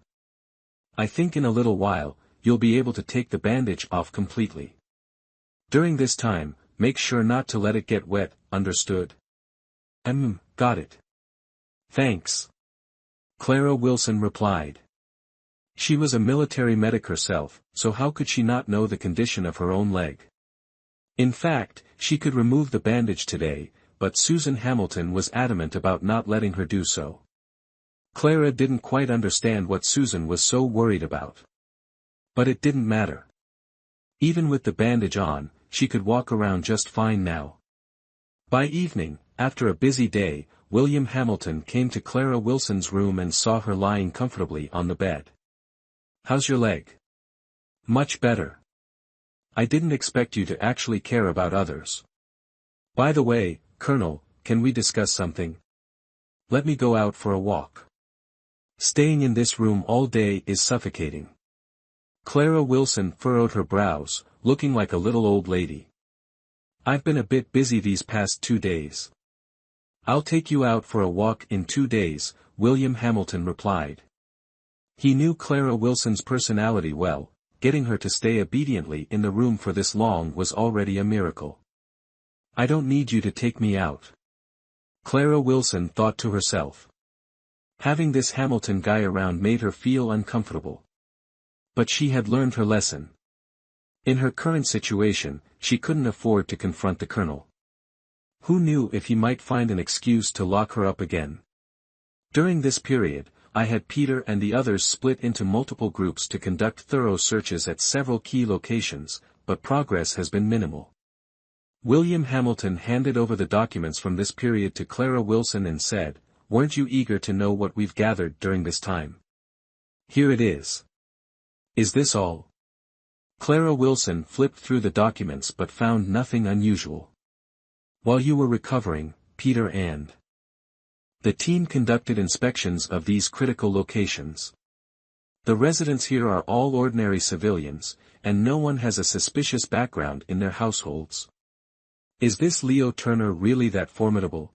I think in a little while, you'll be able to take the bandage off completely. During this time, make sure not to let it get wet, understood?" Got it. Thanks. Clara Wilson replied. She was a military medic herself, so how could she not know the condition of her own leg? In fact, she could remove the bandage today, but Susan Hamilton was adamant about not letting her do so. Clara didn't quite understand what Susan was so worried about. But it didn't matter. Even with the bandage on, she could walk around just fine now. By evening, after a busy day, William Hamilton came to Clara Wilson's room and saw her lying comfortably on the bed. "How's your leg?" "Much better. I didn't expect you to actually care about others. By the way, Colonel, can we discuss something? Let me go out for a walk. Staying in this room all day is suffocating." Clara Wilson furrowed her brows, looking like a little old lady. "I've been a bit busy these past 2 days. I'll take you out for a walk in 2 days, William Hamilton replied. He knew Clara Wilson's personality well, getting her to stay obediently in the room for this long was already a miracle. "I don't need you to take me out." Clara Wilson thought to herself. Having this Hamilton guy around made her feel uncomfortable. But she had learned her lesson. In her current situation, she couldn't afford to confront the colonel. Who knew if he might find an excuse to lock her up again? During this period, I had Peter and the others split into multiple groups to conduct thorough searches at several key locations, but progress has been minimal. William Hamilton handed over the documents from this period to Clara Wilson and said, "Weren't you eager to know what we've gathered during this time? Here it is." "Is this all?" Clara Wilson flipped through the documents but found nothing unusual. "While you were recovering, Peter and the team conducted inspections of these critical locations. The residents here are all ordinary civilians, and no one has a suspicious background in their households. Is this Leo Turner really that formidable?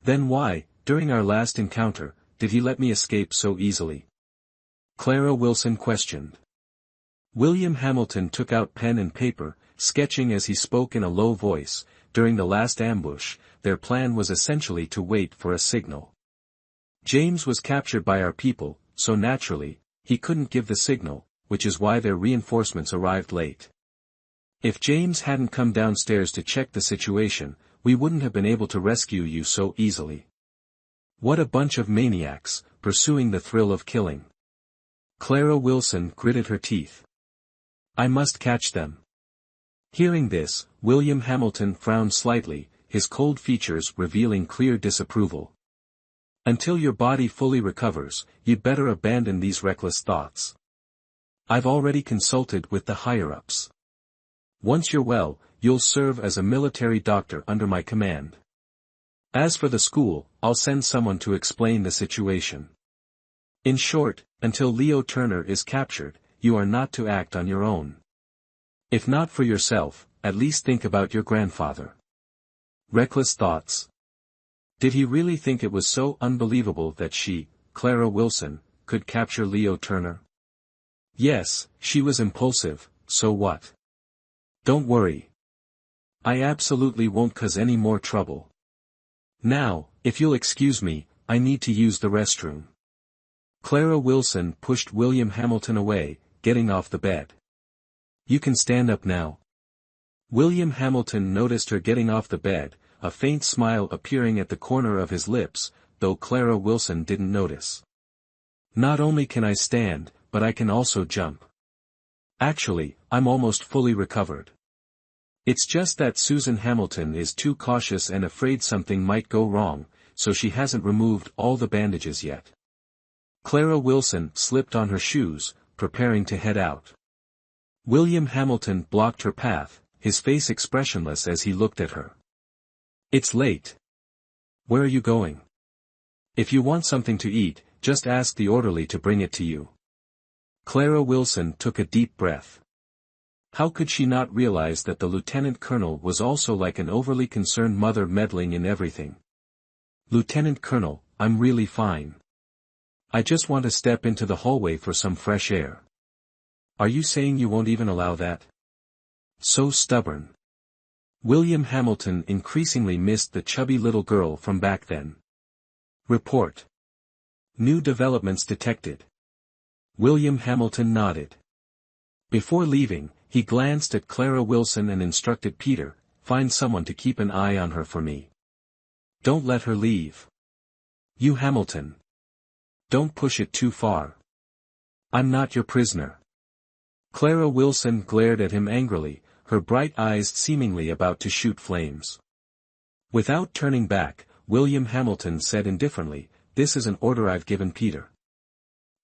Then why, during our last encounter, did he let me escape so easily?" Clara Wilson questioned. William Hamilton took out pen and paper, sketching as he spoke in a low voice. During the last ambush, their plan was essentially to wait for a signal. James was captured by our people, so naturally, he couldn't give the signal, which is why their reinforcements arrived late. If James hadn't come downstairs to check the situation, we wouldn't have been able to rescue you so easily. What a bunch of maniacs, pursuing the thrill of killing. Clara Wilson gritted her teeth. "I must catch them." Hearing this, William Hamilton frowned slightly, his cold features revealing clear disapproval. Until your body fully recovers, you'd better abandon these reckless thoughts. I've already consulted with the higher-ups. Once you're well, you'll serve as a military doctor under my command. As for the school, I'll send someone to explain the situation. In short, until Leo Turner is captured, you are not to act on your own. If not for yourself, at least think about your grandfather. Reckless thoughts. Did he really think it was so unbelievable that she, Clara Wilson, could capture Leo Turner? Yes, she was impulsive, so what? Don't worry. I absolutely won't cause any more trouble. Now, if you'll excuse me, I need to use the restroom. Clara Wilson pushed William Hamilton away, getting off the bed. You can stand up now. William Hamilton noticed her getting off the bed, a faint smile appearing at the corner of his lips, though Clara Wilson didn't notice. Not only can I stand, but I can also jump. Actually, I'm almost fully recovered. It's just that Susan Hamilton is too cautious and afraid something might go wrong, so she hasn't removed all the bandages yet. Clara Wilson slipped on her shoes, preparing to head out. William Hamilton blocked her path, his face expressionless as he looked at her. It's late. Where are you going? If you want something to eat, just ask the orderly to bring it to you. Clara Wilson took a deep breath. How could she not realize that the lieutenant colonel was also like an overly concerned mother meddling in everything? Lieutenant Colonel, I'm really fine. I just want to step into the hallway for some fresh air. Are you saying you won't even allow that? So stubborn. William Hamilton increasingly missed the chubby little girl from back then. Report. New developments detected. William Hamilton nodded. Before leaving, he glanced at Clara Wilson and instructed Peter, find someone to keep an eye on her for me. Don't let her leave. You Hamilton. Don't push it too far. I'm not your prisoner. Clara Wilson glared at him angrily, her bright eyes seemingly about to shoot flames. Without turning back, William Hamilton said indifferently, this is an order I've given Peter.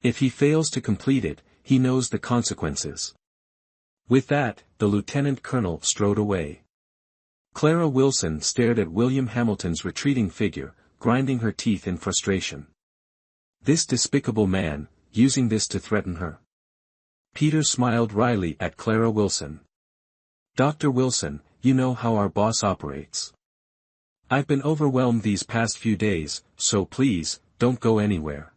If he fails to complete it, he knows the consequences. With that, the lieutenant colonel strode away. Clara Wilson stared at William Hamilton's retreating figure, grinding her teeth in frustration. This despicable man, using this to threaten her. Peter smiled wryly at Clara Wilson. Dr. Wilson, you know how our boss operates. I've been overwhelmed these past few days, so please, don't go anywhere.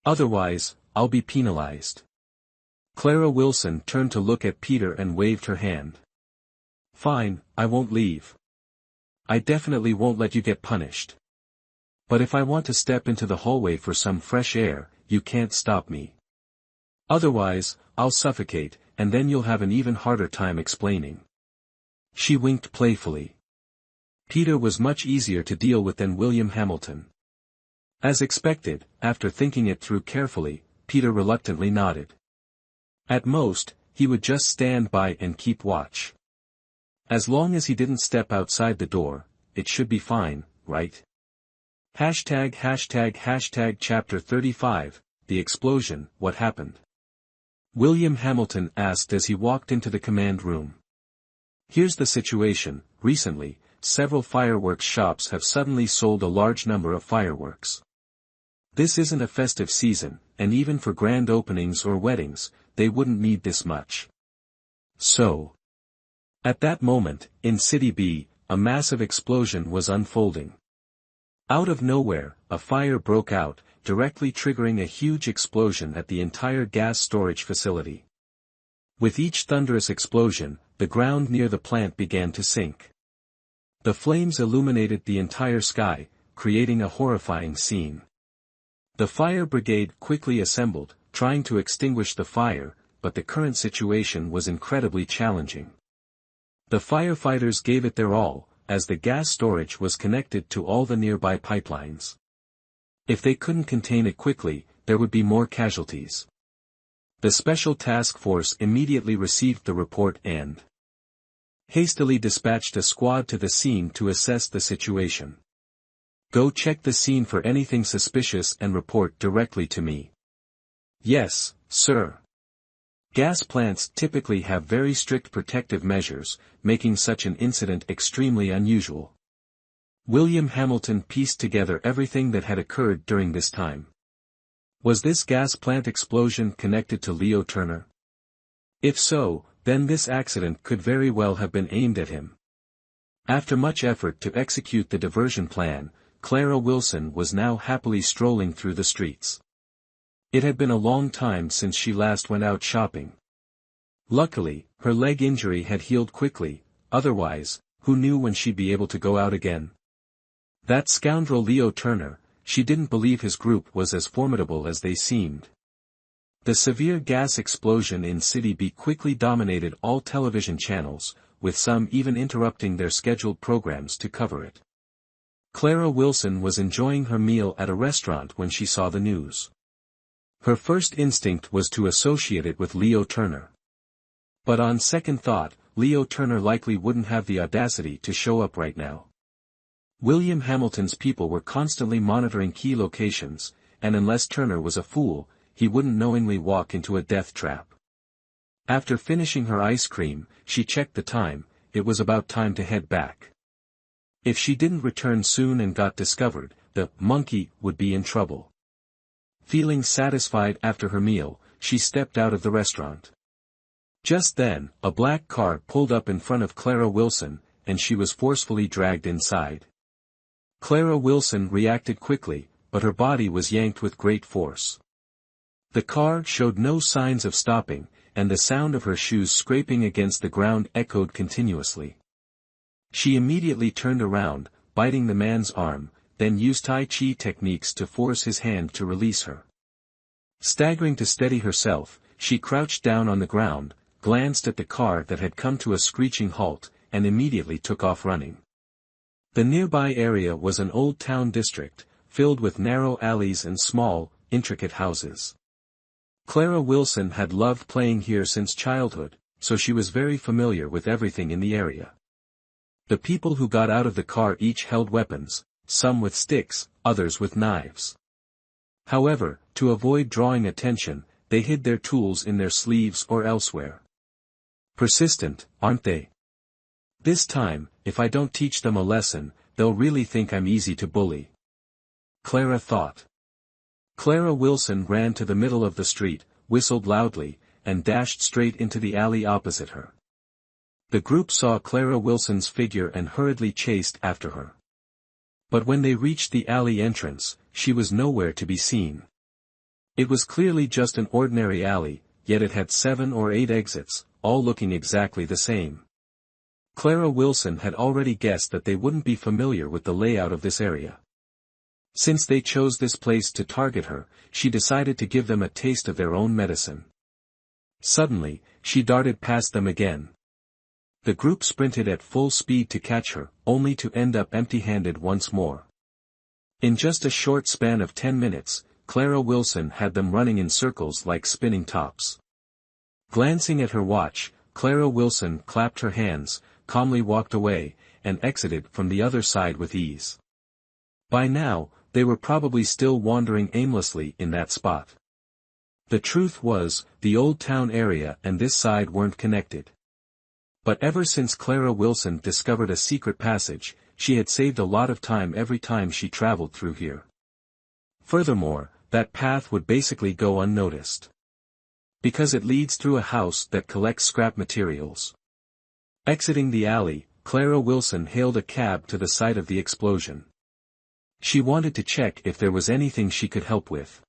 Otherwise, I'll be penalized. Clara Wilson turned to look at Peter and waved her hand. Fine, I won't leave. I definitely won't let you get punished. But if I want to step into the hallway for some fresh air, you can't stop me. Otherwise, I'll suffocate, and then you'll have an even harder time explaining. She winked playfully. Peter was much easier to deal with than William Hamilton. As expected, after thinking it through carefully, Peter reluctantly nodded. At most, he would just stand by and keep watch. As long as he didn't step outside the door, it should be fine, right? Hashtag chapter 35, the explosion, what happened? William Hamilton asked as he walked into the command room. Here's the situation, recently, several fireworks shops have suddenly sold a large number of fireworks. This isn't a festive season, and even for grand openings or weddings, they wouldn't need this much. So. At that moment, in City B, a massive explosion was unfolding. Out of nowhere, a fire broke out, directly triggering a huge explosion at the entire gas storage facility. With each thunderous explosion, the ground near the plant began to sink. The flames illuminated the entire sky, creating a horrifying scene. The fire brigade quickly assembled, trying to extinguish the fire, but the current situation was incredibly challenging. The firefighters gave it their all, as the gas storage was connected to all the nearby pipelines. If they couldn't contain it quickly, there would be more casualties. The Special Task Force immediately received the report and hastily dispatched a squad to the scene to assess the situation. Go check the scene for anything suspicious and report directly to me. Yes, sir. Gas plants typically have very strict protective measures, making such an incident extremely unusual. William Hamilton pieced together everything that had occurred during this time. Was this gas plant explosion connected to Leo Turner? If so, then this accident could very well have been aimed at him. After much effort to execute the diversion plan, Clara Wilson was now happily strolling through the streets. It had been a long time since she last went out shopping. Luckily, her leg injury had healed quickly, otherwise, who knew when she'd be able to go out again? That scoundrel Leo Turner, she didn't believe his group was as formidable as they seemed. The severe gas explosion in City B quickly dominated all television channels, with some even interrupting their scheduled programs to cover it. Clara Wilson was enjoying her meal at a restaurant when she saw the news. Her first instinct was to associate it with Leo Turner. But on second thought, Leo Turner likely wouldn't have the audacity to show up right now. William Hamilton's people were constantly monitoring key locations, and unless Turner was a fool, he wouldn't knowingly walk into a death trap. After finishing her ice cream, she checked the time. It was about time to head back. If she didn't return soon and got discovered, the monkey would be in trouble. Feeling satisfied after her meal, she stepped out of the restaurant. Just then, a black car pulled up in front of Clara Wilson, and she was forcefully dragged inside. Clara Wilson reacted quickly, but her body was yanked with great force. The car showed no signs of stopping, and the sound of her shoes scraping against the ground echoed continuously. She immediately turned around, biting the man's arm, then used Tai Chi techniques to force his hand to release her. Staggering to steady herself, she crouched down on the ground, glanced at the car that had come to a screeching halt, and immediately took off running. The nearby area was an old town district, filled with narrow alleys and small, intricate houses. Clara Wilson had loved playing here since childhood, so she was very familiar with everything in the area. The people who got out of the car each held weapons, some with sticks, others with knives. However, to avoid drawing attention, they hid their tools in their sleeves or elsewhere. Persistent, aren't they? This time, if I don't teach them a lesson, they'll really think I'm easy to bully. Clara thought. Clara Wilson ran to the middle of the street, whistled loudly, and dashed straight into the alley opposite her. The group saw Clara Wilson's figure and hurriedly chased after her. But when they reached the alley entrance, she was nowhere to be seen. It was clearly just an ordinary alley, yet it had 7 or 8 exits, all looking exactly the same. Clara Wilson had already guessed that they wouldn't be familiar with the layout of this area. Since they chose this place to target her, she decided to give them a taste of their own medicine. Suddenly, she darted past them again. The group sprinted at full speed to catch her, only to end up empty-handed once more. In just a short span of 10 minutes, Clara Wilson had them running in circles like spinning tops. Glancing at her watch, Clara Wilson clapped her hands, calmly walked away, and exited from the other side with ease. By now, they were probably still wandering aimlessly in that spot. The truth was, the old town area and this side weren't connected. But ever since Clara Wilson discovered a secret passage, she had saved a lot of time every time she traveled through here. Furthermore, that path would basically go unnoticed. Because it leads through a house that collects scrap materials. Exiting the alley, Clara Wilson hailed a cab to the site of the explosion. She wanted to check if there was anything she could help with.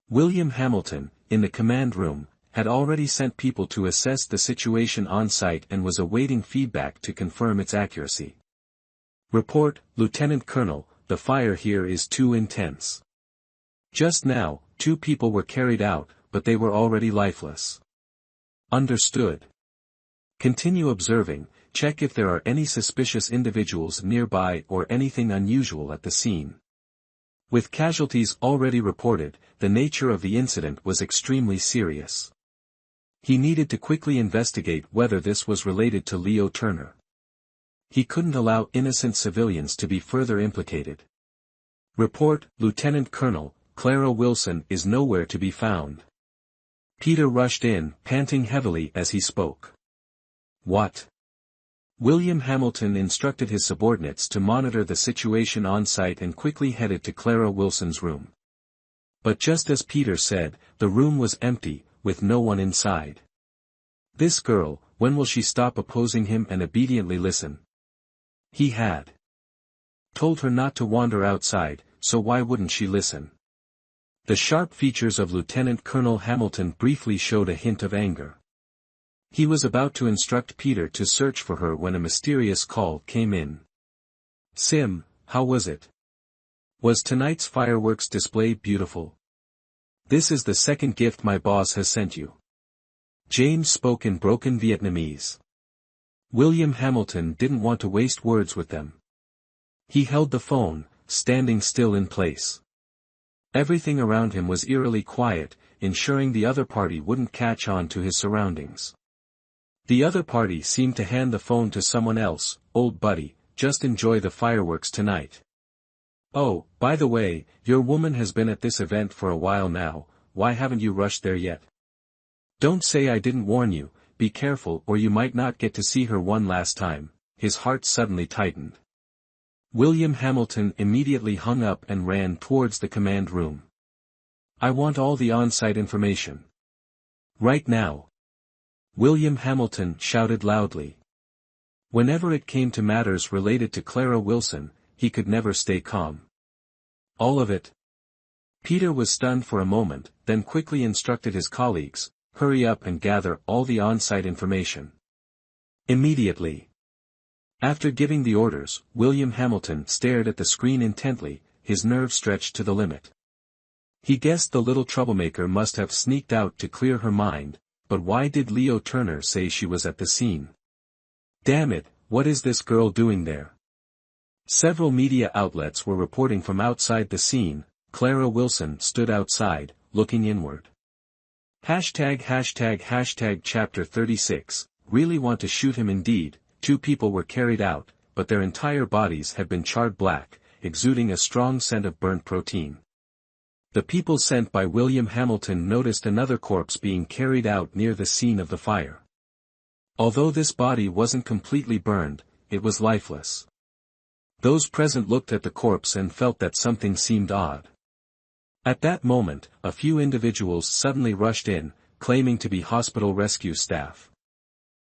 William Hamilton, in the command room, had already sent people to assess the situation on site and was awaiting feedback to confirm its accuracy. Report, Lieutenant Colonel, the fire here is too intense. Just now, 2 people were carried out, but they were already lifeless. Understood. Continue observing, check if there are any suspicious individuals nearby or anything unusual at the scene. With casualties already reported, the nature of the incident was extremely serious. He needed to quickly investigate whether this was related to Leo Turner. He couldn't allow innocent civilians to be further implicated. Report, Lieutenant Colonel, Clara Wilson is nowhere to be found. Peter rushed in, panting heavily as he spoke. What? William Hamilton instructed his subordinates to monitor the situation on site and quickly headed to Clara Wilson's room. But just as Peter said, the room was empty, with no one inside. This girl, when will she stop opposing him and obediently listen? He had told her not to wander outside, so why wouldn't she listen? The sharp features of Lieutenant Colonel Hamilton briefly showed a hint of anger. He was about to instruct Peter to search for her when a mysterious call came in. Sim, how was it? Was tonight's fireworks display beautiful? This is the second gift my boss has sent you. James spoke in broken Vietnamese. William Hamilton didn't want to waste words with them. He held the phone, standing still in place. Everything around him was eerily quiet, ensuring the other party wouldn't catch on to his surroundings. The other party seemed to hand the phone to someone else. Old buddy, just enjoy the fireworks tonight. Oh, by the way, your woman has been at this event for a while now, why haven't you rushed there yet? Don't say I didn't warn you, be careful or you might not get to see her one last time. His heart suddenly tightened. William Hamilton immediately hung up and ran towards the command room. I want all the on-site information. Right now. William Hamilton shouted loudly. Whenever it came to matters related to Clara Wilson, he could never stay calm. All of it. Peter was stunned for a moment, then quickly instructed his colleagues, hurry up and gather all the on-site information. Immediately. After giving the orders, William Hamilton stared at the screen intently, his nerves stretched to the limit. He guessed the little troublemaker must have sneaked out to clear her mind, but why did Leo Turner say she was at the scene? Damn it, what is this girl doing there? Several media outlets were reporting from outside the scene. Clara Wilson stood outside, looking inward. Hashtag chapter 36, really want to shoot him indeed. 2 people were carried out, but their entire bodies had been charred black, exuding a strong scent of burnt protein. The people sent by William Hamilton noticed another corpse being carried out near the scene of the fire. Although this body wasn't completely burned, it was lifeless. Those present looked at the corpse and felt that something seemed odd. At that moment, a few individuals suddenly rushed in, claiming to be hospital rescue staff.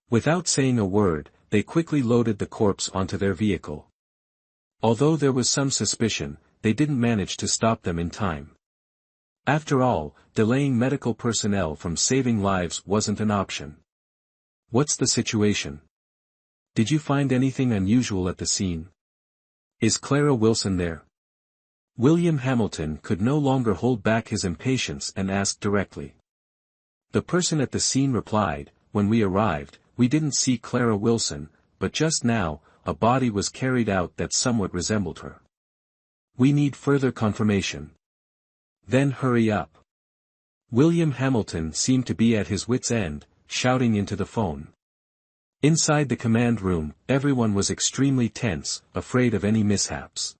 Without saying a word, they quickly loaded the corpse onto their vehicle. Although there was some suspicion, they didn't manage to stop them in time. After all, delaying medical personnel from saving lives wasn't an option. What's the situation? Did you find anything unusual at the scene? Is Clara Wilson there? William Hamilton could no longer hold back his impatience and asked directly. The person at the scene replied, when we arrived, we didn't see Clara Wilson, but just now, a body was carried out that somewhat resembled her. We need further confirmation. Then hurry up. William Hamilton seemed to be at his wits' end, shouting into the phone. Inside the command room, everyone was extremely tense, afraid of any mishaps.